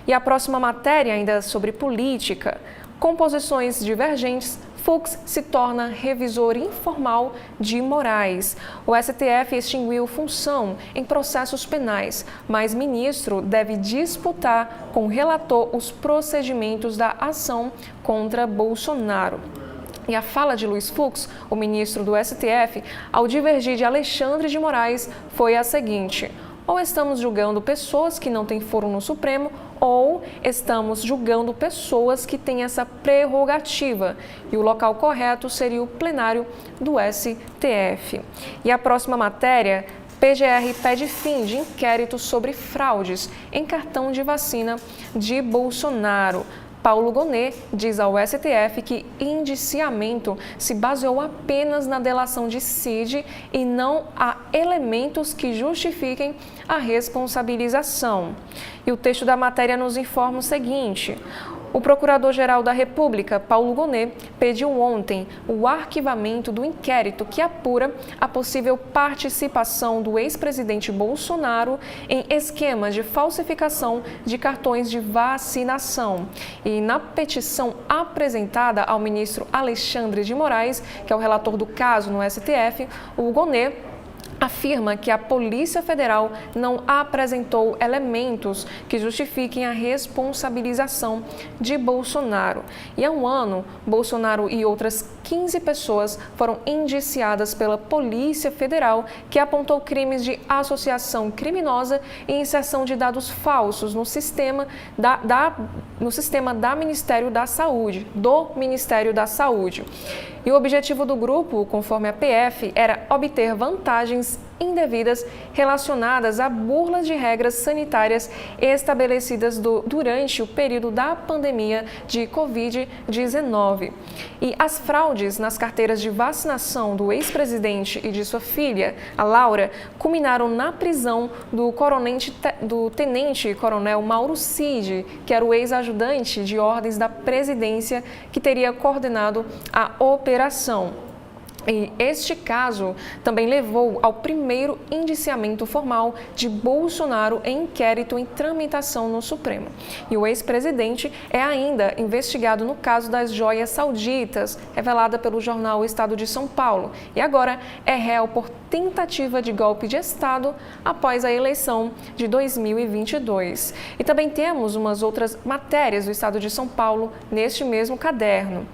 E a próxima matéria, ainda sobre política, com posições divergentes, Fux se torna revisor informal de Moraes. O STF extinguiu função em processos penais, mas ministro deve disputar com o relator os procedimentos da ação contra Bolsonaro. E a fala de Luiz Fux, o ministro do STF, ao divergir de Alexandre de Moraes, foi a seguinte: ou estamos julgando pessoas que não têm foro no Supremo, ou estamos julgando pessoas que têm essa prerrogativa. E o local correto seria o plenário do STF. E a próxima matéria: PGR pede fim de inquérito sobre fraudes em cartão de vacina de Bolsonaro. Paulo Gonet diz ao STF que indiciamento se baseou apenas na delação de Cid e não há elementos que justifiquem a responsabilização. E o texto da matéria nos informa o seguinte: o Procurador-Geral da República, Paulo Gonet, pediu ontem o arquivamento do inquérito que apura a possível participação do ex-presidente Bolsonaro em esquemas de falsificação de cartões de vacinação. E na petição apresentada ao ministro Alexandre de Moraes, que é o relator do caso no STF, o Gonet afirma que a Polícia Federal não apresentou elementos que justifiquem a responsabilização de Bolsonaro. E há um ano, Bolsonaro e outras 15 pessoas foram indiciadas pela Polícia Federal, que apontou crimes de associação criminosa e inserção de dados falsos no sistema do Ministério da Saúde. E o objetivo do grupo, conforme a PF, era obter vantagens indevidas relacionadas a burlas de regras sanitárias estabelecidas durante o período da pandemia de Covid-19. E as fraudes nas carteiras de vacinação do ex-presidente e de sua filha, a Laura, culminaram na prisão do tenente-coronel Mauro Cid, que era o ex-ajudante de ordens da presidência que teria coordenado a operação. E este caso também levou ao primeiro indiciamento formal de Bolsonaro em inquérito em tramitação no Supremo. E o ex-presidente é ainda investigado no caso das joias sauditas, revelada pelo jornal O Estado de São Paulo, e agora é réu por tentativa de golpe de Estado após a eleição de 2022. E também temos umas outras matérias do Estado de São Paulo neste mesmo caderno.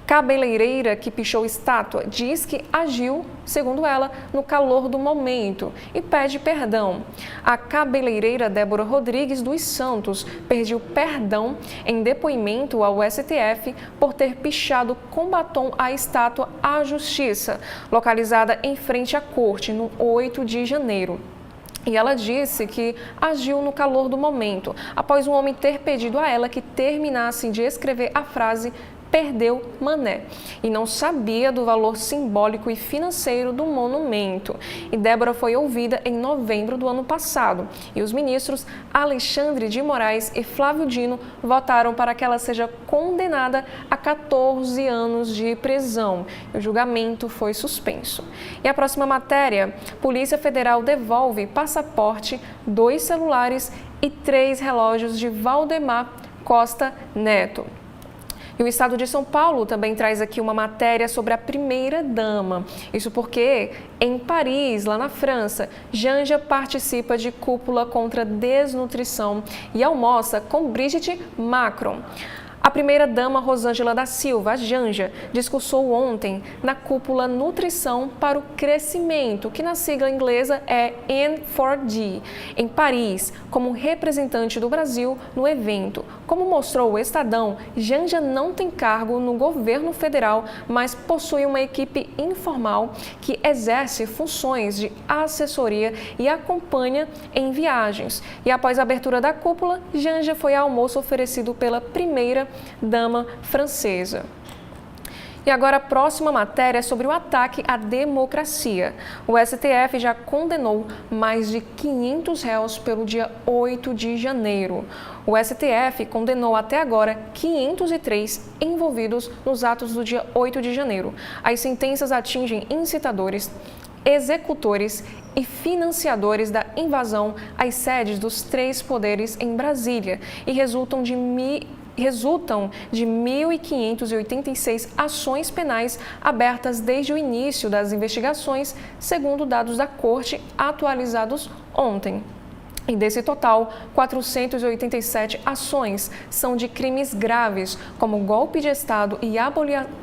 Cabeleireira que pichou estátua diz que agiu, segundo ela, no calor do momento e pede perdão. A cabeleireira Débora Rodrigues dos Santos pediu perdão em depoimento ao STF por ter pichado com batom a estátua à Justiça, localizada em frente à corte, no 8 de janeiro. E ela disse que agiu no calor do momento, após um homem ter pedido a ela que terminasse de escrever a frase "perdeu mané", e não sabia do valor simbólico e financeiro do monumento. E Débora foi ouvida em novembro do ano passado. E os ministros Alexandre de Moraes e Flávio Dino votaram para que ela seja condenada a 14 anos de prisão. O julgamento foi suspenso. E a próxima matéria: Polícia Federal devolve passaporte, 2 celulares e 3 relógios de Valdemar Costa Neto. E o Estado de São Paulo também traz aqui uma matéria sobre a primeira-dama. Isso porque, em Paris, lá na França, Janja participa de cúpula contra desnutrição e almoça com Brigitte Macron. A primeira-dama Rosângela da Silva, a Janja, discursou ontem na cúpula Nutrição para o Crescimento, que na sigla inglesa é N4D, em Paris, como representante do Brasil no evento. Como mostrou o Estadão, Janja não tem cargo no governo federal, mas possui uma equipe informal que exerce funções de assessoria e acompanha em viagens. E após a abertura da cúpula, Janja foi ao almoço oferecido pela primeira-dama francesa. E agora a próxima matéria é sobre o ataque à democracia. O STF já condenou mais de 500 réus pelo dia 8 de janeiro. O STF condenou até agora 503 envolvidos nos atos do dia 8 de janeiro. As sentenças atingem incitadores, executores e financiadores da invasão às sedes dos 3 poderes em Brasília e resultam de 1.586 ações penais abertas desde o início das investigações, segundo dados da Corte atualizados ontem. E desse total, 487 ações são de crimes graves, como golpe de Estado e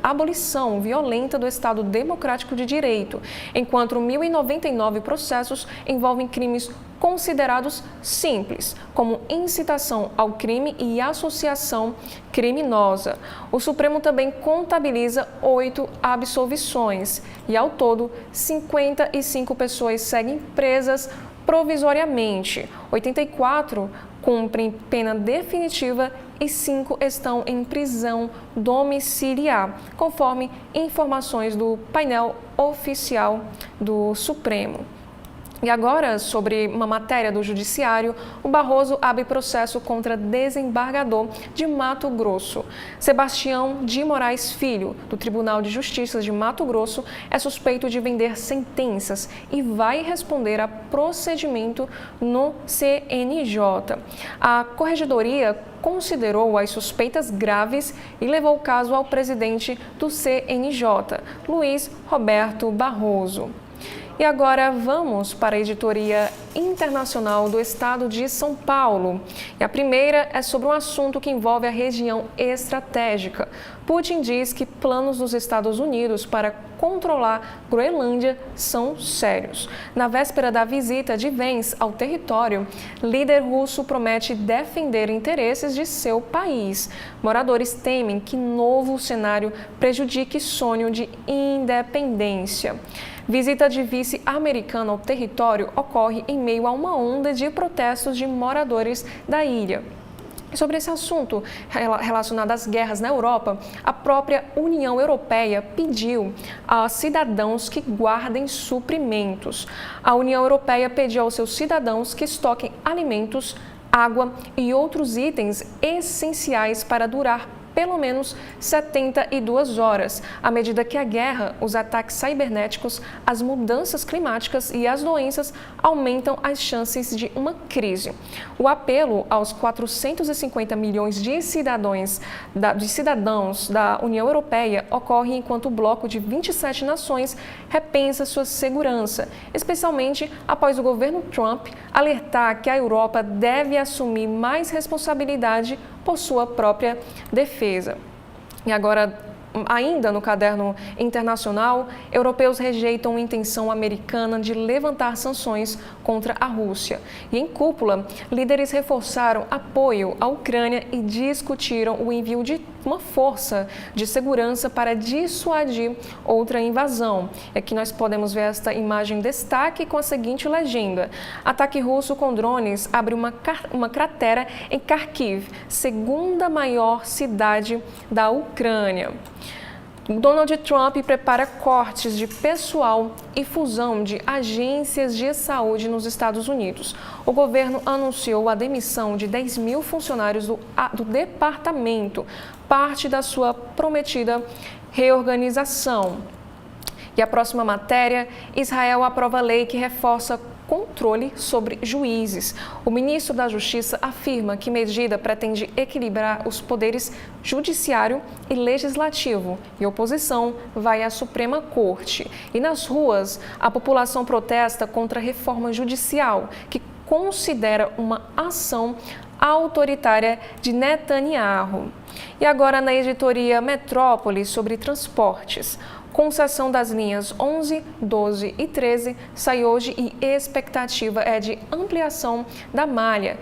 abolição violenta do Estado Democrático de Direito, enquanto 1.099 processos envolvem crimes considerados simples, como incitação ao crime e associação criminosa. O Supremo também contabiliza 8 absolvições e, ao todo, 55 pessoas seguem presas provisoriamente, 84 cumprem pena definitiva e 5 estão em prisão domiciliar, conforme informações do painel oficial do Supremo. E agora, sobre uma matéria do Judiciário, o Barroso abre processo contra desembargador de Mato Grosso. Sebastião de Moraes Filho, do Tribunal de Justiça de Mato Grosso, é suspeito de vender sentenças e vai responder a procedimento no CNJ. A Corregedoria considerou as suspeitas graves e levou o caso ao presidente do CNJ, Luiz Roberto Barroso. E agora vamos para a editoria internacional do estado de São Paulo. E a primeira é sobre um assunto que envolve a região estratégica. Putin diz que planos dos Estados Unidos para controlar Groenlândia são sérios. Na véspera da visita de Vence ao território, líder russo promete defender interesses de seu país. Moradores temem que novo cenário prejudique sonho de independência. Visita de vice americano ao território ocorre em meio a uma onda de protestos de moradores da ilha. Sobre esse assunto relacionado às guerras na Europa, a própria União Europeia pediu a cidadãos que guardem suprimentos. A União Europeia pediu aos seus cidadãos que estoquem alimentos, água e outros itens essenciais para durar pelo menos 72 horas, à medida que a guerra, os ataques cibernéticos, as mudanças climáticas e as doenças aumentam as chances de uma crise. O apelo aos 450 milhões de cidadãos da União Europeia ocorre enquanto o bloco de 27 nações repensa sua segurança, especialmente após o governo Trump alertar que a Europa deve assumir mais responsabilidade por sua própria defesa. E agora, ainda no caderno internacional, europeus rejeitam a intenção americana de levantar sanções contra a Rússia. E em cúpula, líderes reforçaram apoio à Ucrânia e discutiram o envio de uma força de segurança para dissuadir outra invasão. E aqui nós podemos ver esta imagem em destaque com a seguinte legenda: ataque russo com drones abre uma cratera em Kharkiv, segunda maior cidade da Ucrânia. Donald Trump prepara cortes de pessoal e fusão de agências de saúde nos Estados Unidos. O governo anunciou a demissão de 10 mil funcionários do departamento, parte da sua prometida reorganização. E a próxima matéria: Israel aprova lei que reforça controle sobre juízes. O ministro da Justiça afirma que medida pretende equilibrar os poderes judiciário e legislativo, e a oposição vai à Suprema Corte. E nas ruas, a população protesta contra a reforma judicial, que considera uma ação autoritária de Netanyahu. E agora na editoria Metrópole sobre transportes. Concessão das linhas 11, 12 e 13 sai hoje e expectativa é de ampliação da malha.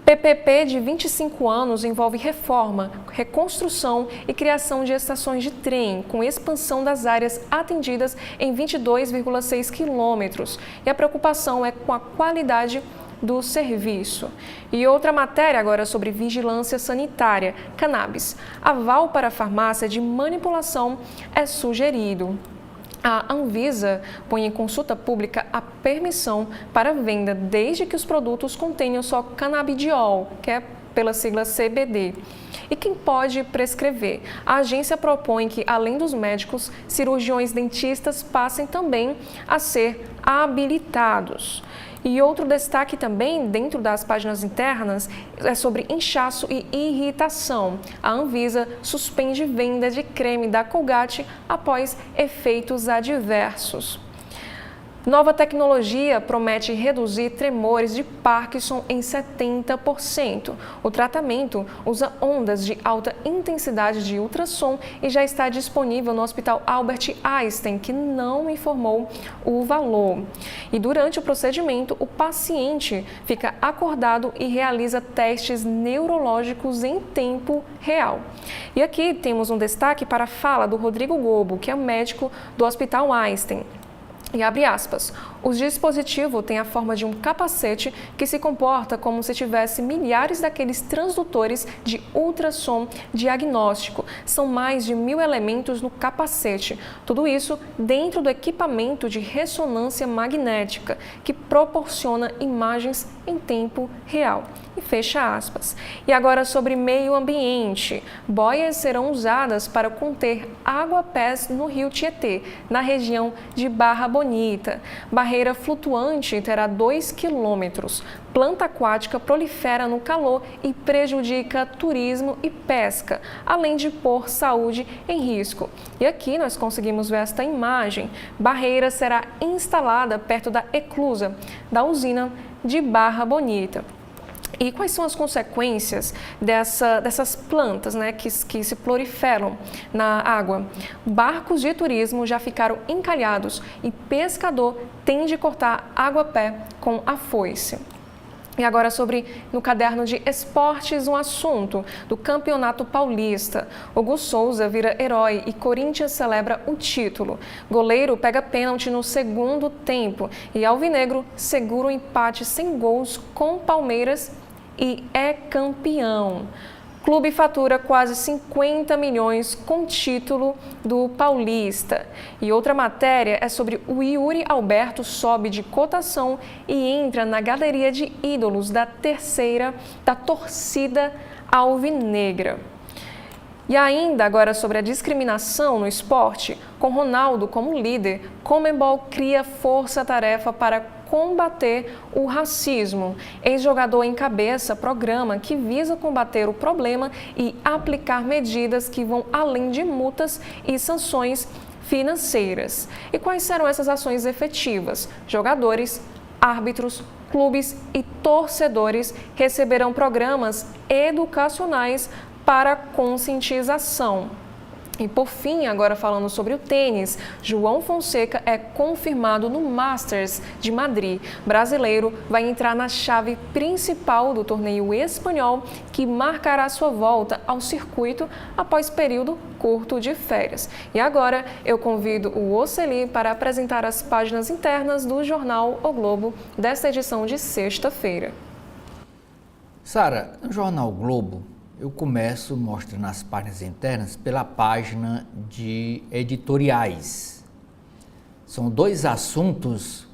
PPP de 25 anos envolve reforma, reconstrução e criação de estações de trem, com expansão das áreas atendidas em 22,6 quilômetros. E a preocupação é com a qualidade do serviço. E outra matéria agora sobre vigilância sanitária. Cannabis. Aval para farmácia de manipulação é sugerido. A Anvisa põe em consulta pública a permissão para venda desde que os produtos contenham só canabidiol, que é pela sigla CBD. E quem pode prescrever? A agência propõe que, além dos médicos, cirurgiões dentistas passem também a ser habilitados. E outro destaque também, dentro das páginas internas, é sobre inchaço e irritação. A Anvisa suspende venda de creme da Colgate após efeitos adversos. Nova tecnologia promete reduzir tremores de Parkinson em 70%. O tratamento usa ondas de alta intensidade de ultrassom e já está disponível no Hospital Albert Einstein, que não informou o valor. E durante o procedimento, o paciente fica acordado e realiza testes neurológicos em tempo real. E aqui temos um destaque para a fala do Rodrigo Gobo, que é médico do Hospital Einstein. E abre aspas, o dispositivo tem a forma de um capacete que se comporta como se tivesse milhares daqueles transdutores de ultrassom diagnóstico. São mais de 1000 elementos no capacete. Tudo isso dentro do equipamento de ressonância magnética, que proporciona imagens em tempo real. E fecha aspas. E agora sobre meio ambiente. Boias serão usadas para conter água-pés no rio Tietê, na região de Barra Bonita. Barreira flutuante terá 2 quilômetros. Planta aquática prolifera no calor e prejudica turismo e pesca, além de pôr saúde em risco. E aqui nós conseguimos ver esta imagem. Barreira será instalada perto da eclusa da usina de Barra Bonita. E quais são as consequências dessas plantas, né, que se proliferam na água? Barcos de turismo já ficaram encalhados e pescador tem de cortar água-pé com a foice. E agora no caderno de esportes, um assunto do Campeonato Paulista. Hugo Souza vira herói e Corinthians celebra o título. Goleiro pega pênalti no segundo tempo e Alvinegro segura o empate sem gols com Palmeiras e é campeão. Clube fatura quase 50 milhões com título do Paulista. E outra matéria é sobre o Yuri Alberto sobe de cotação e entra na galeria de ídolos da torcida alvinegra. E ainda agora sobre a discriminação no esporte, com Ronaldo como líder, Conmebol cria força-tarefa para combater o racismo. Ex-jogador encabeça programa que visa combater o problema e aplicar medidas que vão além de multas e sanções financeiras. E quais serão essas ações efetivas? Jogadores, árbitros, clubes e torcedores receberão programas educacionais para conscientização. E por fim, agora falando sobre o tênis, João Fonseca é confirmado no Masters de Madrid. Brasileiro vai entrar na chave principal do torneio espanhol, que marcará sua volta ao circuito após período curto de férias. E agora eu convido o Oceli para apresentar as páginas internas do jornal O Globo desta edição de sexta-feira. Sara, no jornal Globo, eu começo mostrando as páginas internas pela página de editoriais. São 2 assuntos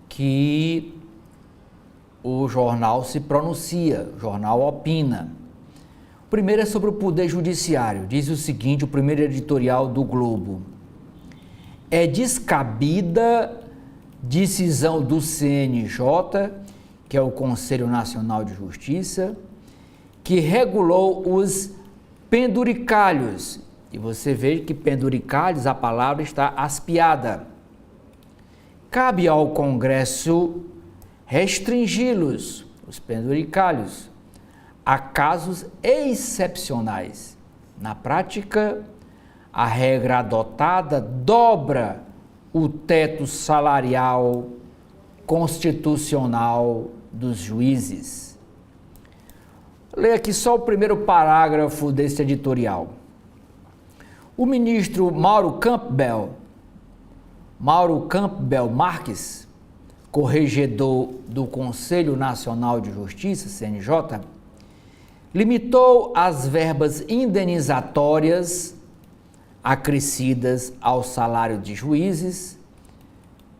que o jornal se pronuncia, o jornal opina. O primeiro é sobre o Poder Judiciário. Diz o seguinte, o primeiro editorial do Globo. É descabida decisão do CNJ, que é o Conselho Nacional de Justiça, que regulou os penduricalhos. E você vê que penduricalhos, a palavra está aspiada. Cabe ao Congresso restringi-los, os penduricalhos, há casos excepcionais. Na prática, a regra adotada dobra o teto salarial constitucional dos juízes. Leia aqui só o primeiro parágrafo desse editorial. O ministro Mauro Campbell Marques, corregedor do Conselho Nacional de Justiça, CNJ, limitou as verbas indenizatórias acrescidas ao salário de juízes.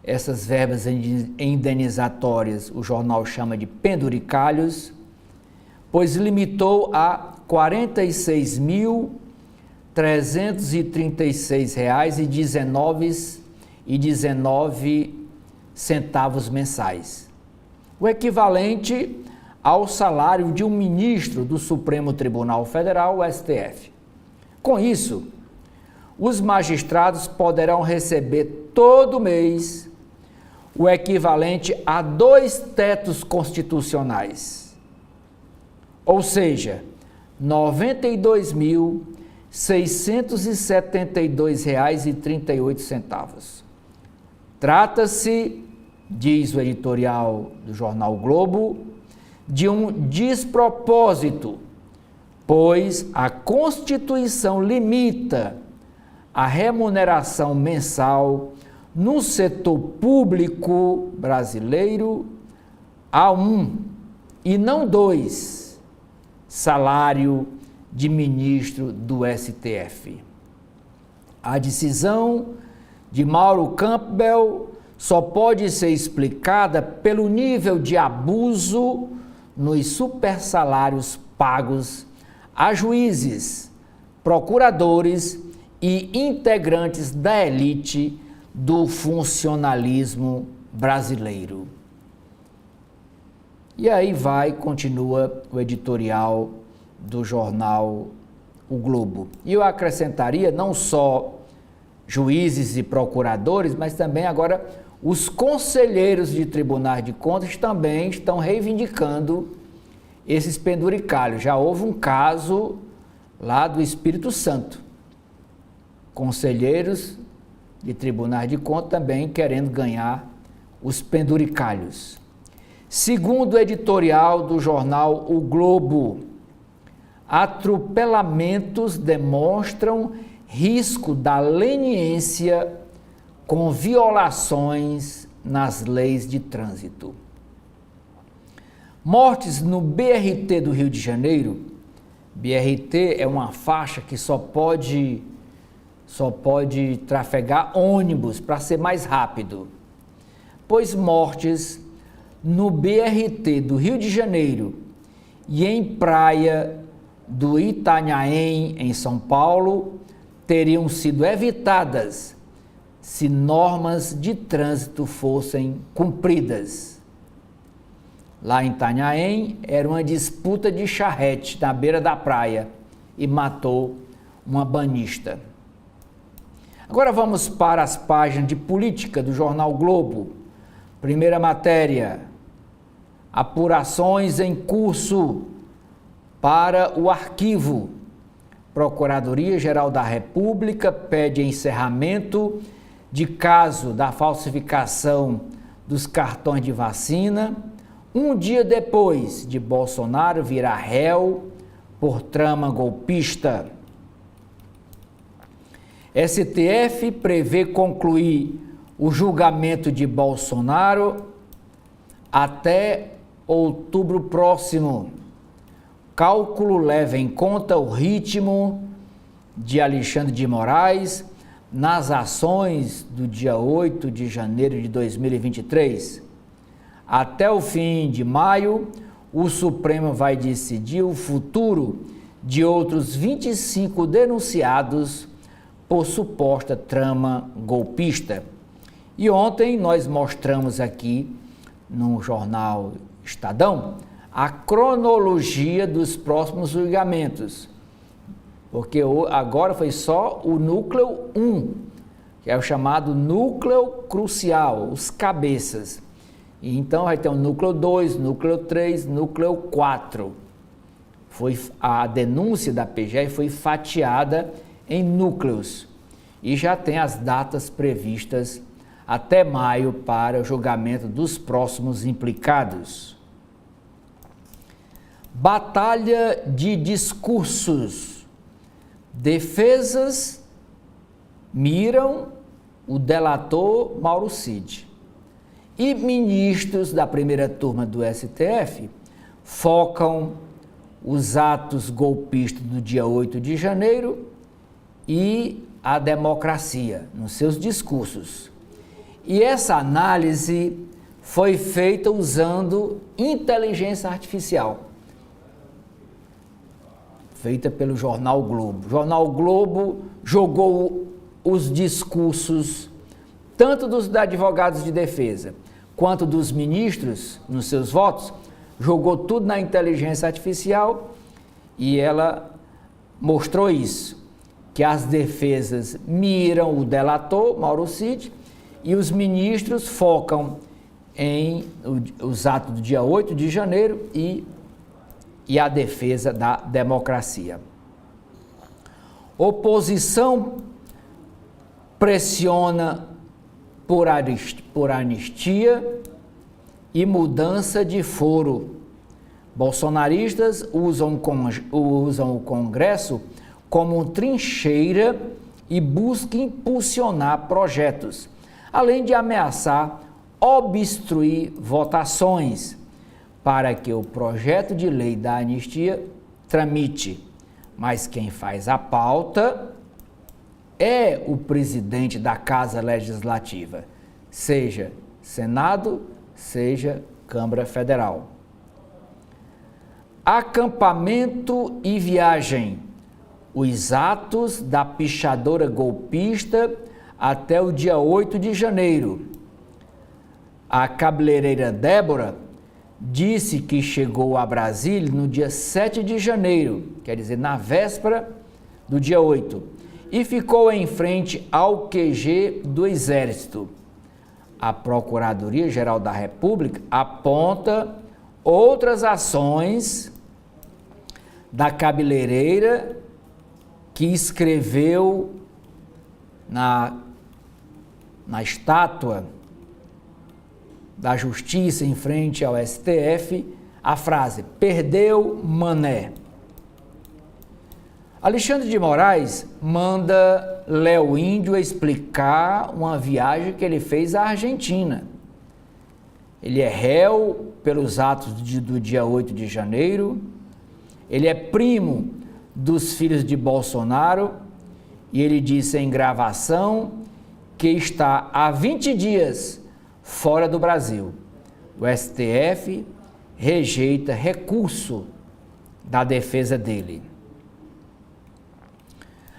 Essas verbas indenizatórias o jornal chama de penduricalhos, pois limitou a R$ 46.336,19 mensais, o equivalente ao salário de um ministro do Supremo Tribunal Federal, o STF. Com isso, os magistrados poderão receber todo mês o equivalente a 2 tetos constitucionais, ou seja, R$ 92.672,38. Trata-se, diz o editorial do jornal Globo, de um despropósito, pois a Constituição limita a remuneração mensal no setor público brasileiro a 1 e não 2 salário de ministro do STF. A decisão de Mauro Campbell só pode ser explicada pelo nível de abuso nos supersalários pagos a juízes, procuradores e integrantes da elite do funcionalismo brasileiro. E aí continua o editorial do jornal O Globo. E eu acrescentaria não só juízes e procuradores, mas também agora os conselheiros de tribunais de contas também estão reivindicando esses penduricalhos. Já houve um caso lá do Espírito Santo. Conselheiros de tribunais de contas também querendo ganhar os penduricalhos. Segundo o editorial do jornal O Globo, atropelamentos demonstram risco da leniência com violações nas leis de trânsito. Mortes no BRT do Rio de Janeiro. BRT é uma faixa que só pode trafegar ônibus para ser mais rápido. Pois mortes no BRT do Rio de Janeiro e em praia do Itanhaém, em São Paulo, teriam sido evitadas se normas de trânsito fossem cumpridas. Lá em Itanhaém, era uma disputa de charrete na beira da praia e matou uma banista. Agora vamos para as páginas de política do jornal Globo. Primeira matéria: apurações em curso para o arquivo. Procuradoria-Geral da República pede encerramento de caso da falsificação dos cartões de vacina, um dia depois de Bolsonaro virar réu por trama golpista. STF prevê concluir o julgamento de Bolsonaro até outubro próximo. Cálculo leva em conta o ritmo de Alexandre de Moraes nas ações do dia 8 de janeiro de 2023. Até o fim de maio, o Supremo vai decidir o futuro de outros 25 denunciados por suposta trama golpista. E ontem nós mostramos aqui no jornal Estadão a cronologia dos próximos julgamentos, porque agora foi só o núcleo 1, que é o chamado núcleo crucial, os cabeças. E então vai ter o núcleo 2, núcleo 3, núcleo 4. A denúncia da PGR foi fatiada em núcleos e já tem as datas previstas até maio para o julgamento dos próximos implicados. Batalha de discursos. Defesas miram o delator Mauro Cid. E ministros da primeira turma do STF focam os atos golpistas do dia 8 de janeiro e a democracia nos seus discursos. E essa análise foi feita usando inteligência artificial, feita pelo Jornal Globo. O Jornal Globo jogou os discursos tanto dos advogados de defesa quanto dos ministros nos seus votos, jogou tudo na inteligência artificial e ela mostrou isso, que as defesas miram o delator, Mauro Cid, e os ministros focam em os atos do dia 8 de janeiro e a defesa da democracia. Oposição pressiona por anistia e mudança de foro. Bolsonaristas usam o Congresso como trincheira e buscam impulsionar projetos, além de ameaçar obstruir votações para que o projeto de lei da anistia tramite. Mas quem faz a pauta é o presidente da Casa Legislativa, seja Senado, seja Câmara Federal. Acampamento e viagem. Os atos da pichadora golpista até o dia 8 de janeiro. A cabeleireira Débora disse que chegou a Brasília no dia 7 de janeiro, quer dizer, na véspera do dia 8, e ficou em frente ao QG do Exército. A Procuradoria-Geral da República aponta outras ações da cabeleireira que escreveu na estátua da Justiça em frente ao STF a frase "Perdeu Mané". Alexandre de Moraes manda Léo Índio explicar uma viagem que ele fez à Argentina. Ele é réu pelos atos do dia 8 de janeiro, ele é primo dos filhos de Bolsonaro e ele disse em gravação que está há 20 dias fora do Brasil. O STF rejeita recurso da defesa dele.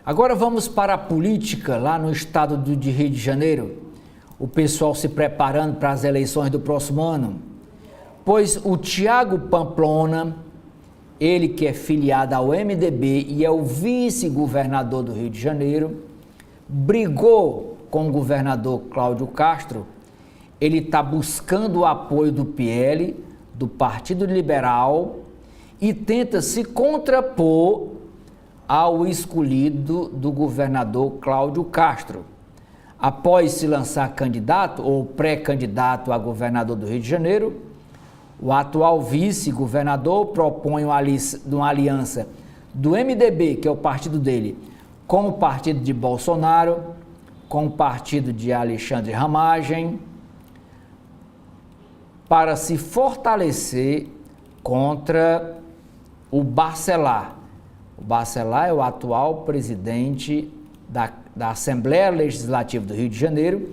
Agora vamos para a política lá no estado de Rio de Janeiro. O pessoal se preparando para as eleições do próximo ano. Pois o Tiago Pamplona, ele que é filiado ao MDB e é o vice-governador do Rio de Janeiro, brigou com o governador Cláudio Castro. Ele está buscando o apoio do PL, do Partido Liberal, e tenta se contrapor ao escolhido do governador Cláudio Castro. Após se lançar candidato ou pré-candidato a governador do Rio de Janeiro, o atual vice-governador propõe uma aliança do MDB, que é o partido dele, com o partido de Bolsonaro, com o partido de Alexandre Ramagem, para se fortalecer contra o Bacelar. O Bacelar é o atual presidente da Assembleia Legislativa do Rio de Janeiro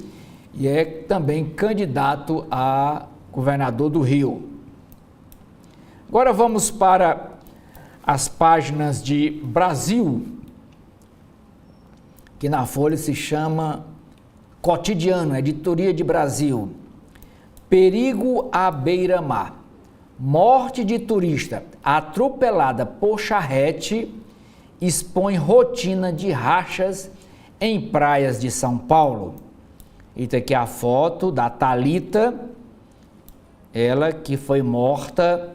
e é também candidato a governador do Rio. Agora vamos para as páginas de Brasil, que na Folha se chama Cotidiano, Editoria de Brasil. Perigo à beira-mar. Morte de turista atropelada por charrete expõe rotina de rachas em praias de São Paulo. E tá aqui a foto da Thalita, ela que foi morta,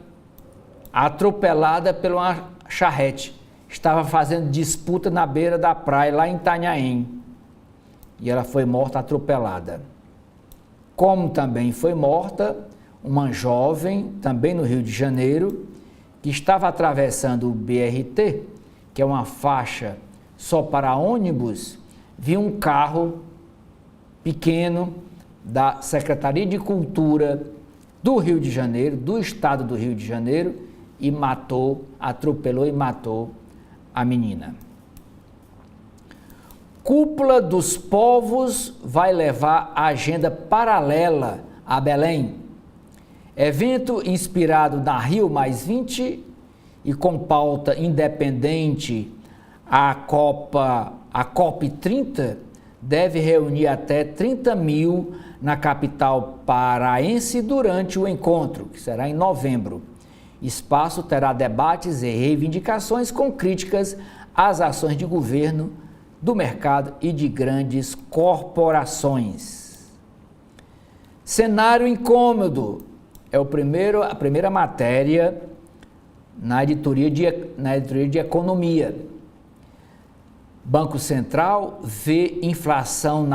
atropelada por uma charrete. Estava fazendo disputa na beira da praia, lá em Itanhaém. E ela foi morta atropelada. Como também foi morta uma jovem, também no Rio de Janeiro, que estava atravessando o BRT, que é uma faixa só para ônibus, viu um carro pequeno da Secretaria de Cultura do Rio de Janeiro, do estado do Rio de Janeiro, e atropelou e matou a menina. Cúpula dos Povos vai levar a agenda paralela a Belém. Evento inspirado na Rio +20 e com pauta independente, a COP30 deve reunir até 30 mil na capital paraense durante o encontro, que será em novembro. Espaço terá debates e reivindicações com críticas às ações de governo, do mercado e de grandes corporações. Cenário incômodo é a primeira matéria na editoria de economia. Banco Central vê inflação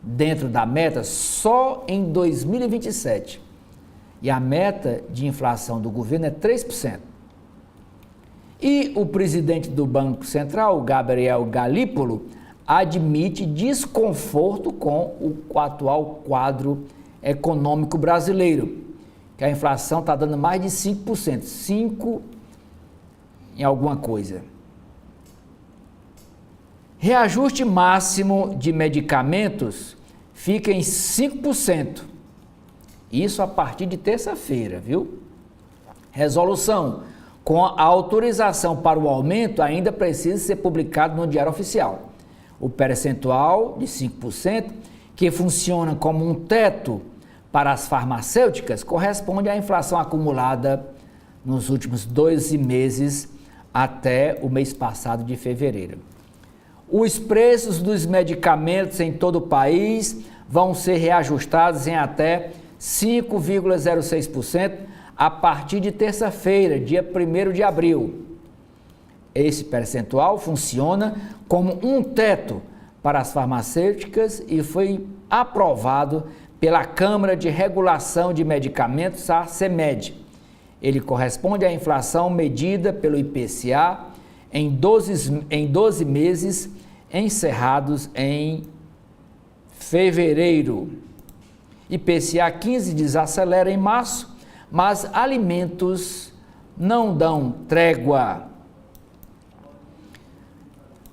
dentro da meta, só em 2027. E a meta de inflação do governo é 3%. E o presidente do Banco Central, Gabriel Galípolo, admite desconforto com o atual quadro econômico brasileiro, que a inflação está dando mais de 5%, 5% em alguma coisa. Reajuste máximo de medicamentos fica em 5%. Isso a partir de terça-feira, viu? Resolução com a autorização para o aumento ainda precisa ser publicado no Diário Oficial. O percentual de 5%, que funciona como um teto para as farmacêuticas, corresponde à inflação acumulada nos últimos 12 meses até o mês passado de fevereiro. Os preços dos medicamentos em todo o país vão ser reajustados em até 5,06% a partir de terça-feira, dia 1º de abril. Esse percentual funciona como um teto para as farmacêuticas e foi aprovado pela Câmara de Regulação de Medicamentos, a CEMED. Ele corresponde à inflação medida pelo IPCA em 12 meses encerrados em fevereiro. IPCA 15 desacelera em março, mas alimentos não dão trégua.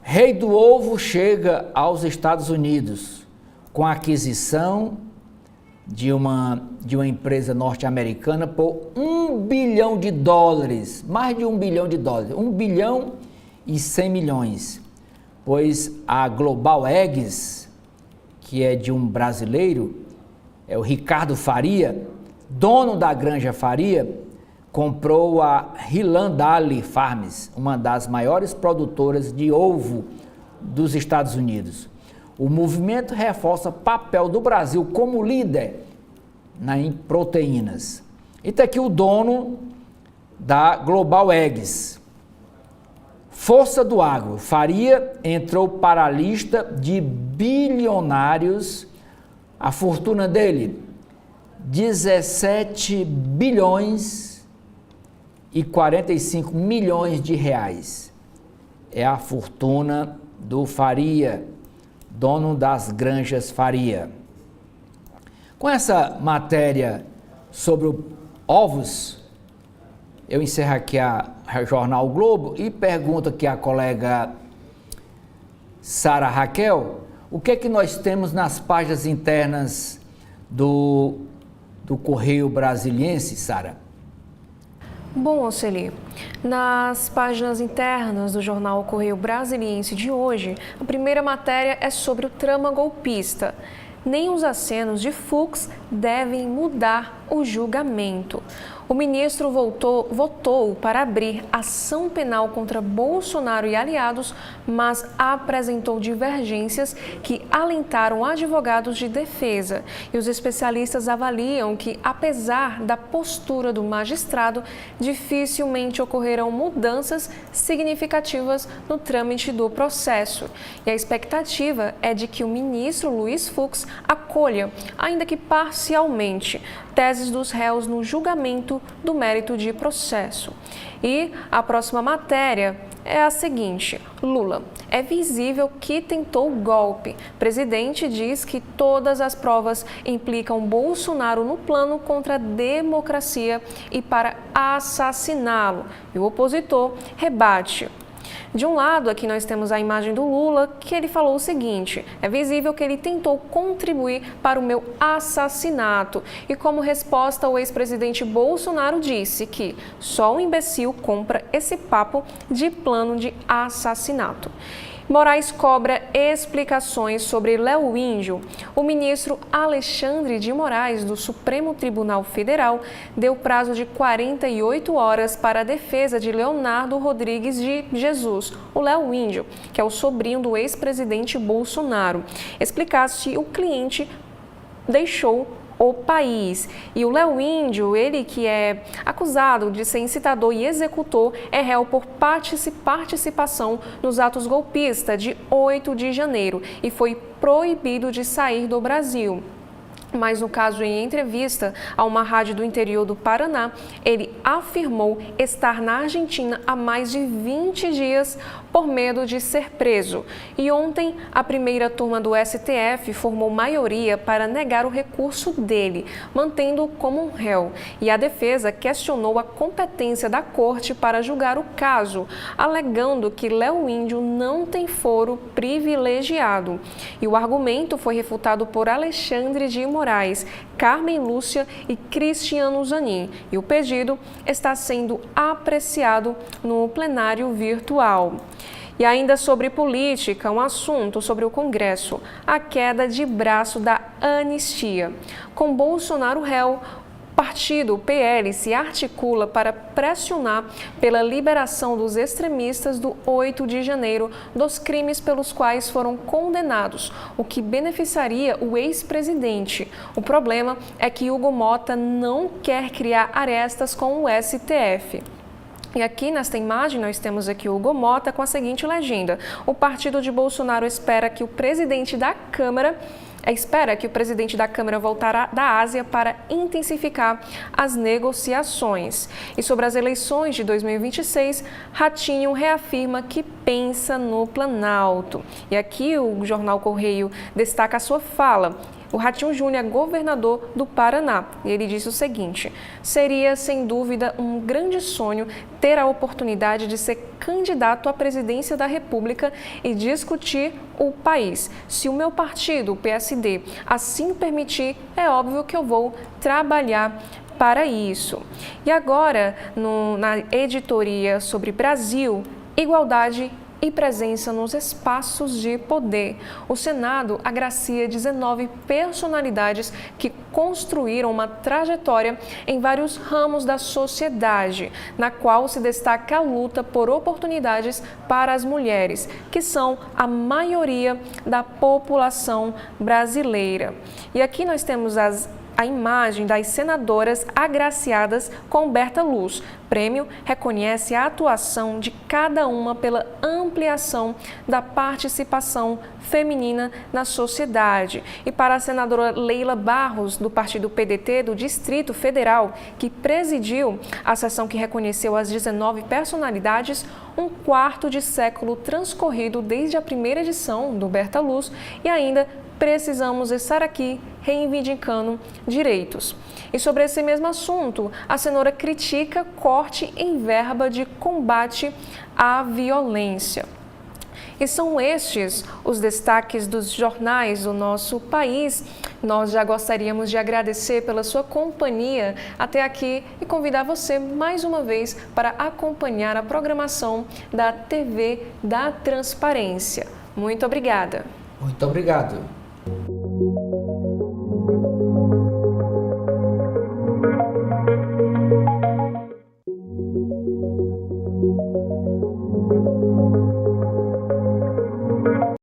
Rei do Ovo chega aos Estados Unidos com a aquisição de uma empresa norte-americana por $1 bilhão, mais de $1 bilhão, 1 bilhão e 100 milhões, pois a Global Eggs, que é de um brasileiro, é o Ricardo Faria, dono da Granja Faria, comprou a Hillandale Farms, uma das maiores produtoras de ovo dos Estados Unidos. O movimento reforça o papel do Brasil como líder em proteínas. E está aqui o dono da Global Eggs. Força do agro. Faria entrou para a lista de bilionários. A fortuna dele, 17 bilhões e 45 milhões de reais. É a fortuna do Faria, dono das Granjas Faria. Com essa matéria sobre ovos, eu encerro aqui a Jornal Globo e pergunto aqui à colega Sara Raquel, o que é que nós temos nas páginas internas do Correio Brasiliense, Sara? Bom, Oceli, nas páginas internas do jornal Correio Brasiliense de hoje, a primeira matéria é sobre o trama golpista. nem os acenos de Fux devem mudar o julgamento. O ministro votou para abrir ação penal contra Bolsonaro e aliados, mas apresentou divergências que alentaram advogados de defesa. E os especialistas avaliam que, apesar da postura do magistrado, dificilmente ocorrerão mudanças significativas no trâmite do processo. E a expectativa é de que o ministro Luiz Fux acolha, ainda que parcialmente, teses dos réus no julgamento do mérito de processo. E a próxima matéria é a seguinte: Lula: é visível que tentou golpe. Presidente diz que todas as provas implicam Bolsonaro no plano contra a democracia e para assassiná-lo. E o opositor rebate. De um lado, aqui nós temos a imagem do Lula, que ele falou o seguinte: é visível que ele tentou contribuir para o meu assassinato. E como resposta, o ex-presidente Bolsonaro disse que só um imbecil compra esse papo de plano de assassinato. Moraes cobra explicações sobre Léo Índio. O ministro Alexandre de Moraes, do Supremo Tribunal Federal, deu prazo de 48 horas para a defesa de Leonardo Rodrigues de Jesus, o Léo Índio, que é o sobrinho do ex-presidente Bolsonaro, explicar se o cliente deixou o país. E o Léo Índio, ele que é acusado de ser incitador e executor, é réu por participação nos atos golpistas de 8 de janeiro e foi proibido de sair do Brasil. Mas no caso, em entrevista a uma rádio do interior do Paraná, ele afirmou estar na Argentina há mais de 20 dias por medo de ser preso. E ontem, a primeira turma do STF formou maioria para negar o recurso dele, mantendo-o como um réu. E a defesa questionou a competência da corte para julgar o caso, alegando que Léo Índio não tem foro privilegiado. E o argumento foi refutado por Alexandre de Moraes, Carmen Lúcia e Cristiano Zanin. E o pedido está sendo apreciado no plenário virtual. E ainda sobre política, um assunto sobre o Congresso: a queda de braço da anistia. Com Bolsonaro réu, o partido PL se articula para pressionar pela liberação dos extremistas do 8 de janeiro dos crimes pelos quais foram condenados, o que beneficiaria o ex-presidente. O problema é que Hugo Mota não quer criar arestas com o STF. E aqui nesta imagem nós temos aqui o Hugo Mota com a seguinte legenda: o partido de Bolsonaro espera que o presidente da Câmara voltará da Ásia para intensificar as negociações. E sobre as eleições de 2026, Ratinho reafirma que pensa no Planalto. E aqui o jornal Correio destaca a sua fala. O Ratinho Júnior é governador do Paraná e ele disse o seguinte: seria sem dúvida um grande sonho ter a oportunidade de ser candidato à presidência da República e discutir o país. Se o meu partido, o PSD, assim permitir, é óbvio que eu vou trabalhar para isso. E agora, na editoria sobre Brasil, igualdade e presença nos espaços de poder. O Senado agracia 19 personalidades que construíram uma trajetória em vários ramos da sociedade, na qual se destaca a luta por oportunidades para as mulheres, que são a maioria da população brasileira. E aqui nós temos a imagem das senadoras agraciadas com Berta Luz. Prêmio reconhece a atuação de cada uma pela ampliação da participação feminina na sociedade. E para a senadora Leila Barros, do partido PDT do Distrito Federal, que presidiu a sessão que reconheceu as 19 personalidades, um quarto de século transcorrido desde a primeira edição do Berta Luz e ainda precisamos estar aqui reivindicando direitos. E sobre esse mesmo assunto, a senadora critica corte em verba de combate à violência. E são estes os destaques dos jornais do nosso país. Nós já gostaríamos de agradecer pela sua companhia até aqui e convidar você mais uma vez para acompanhar a programação da TV da Transparência. Muito obrigada. Muito obrigado.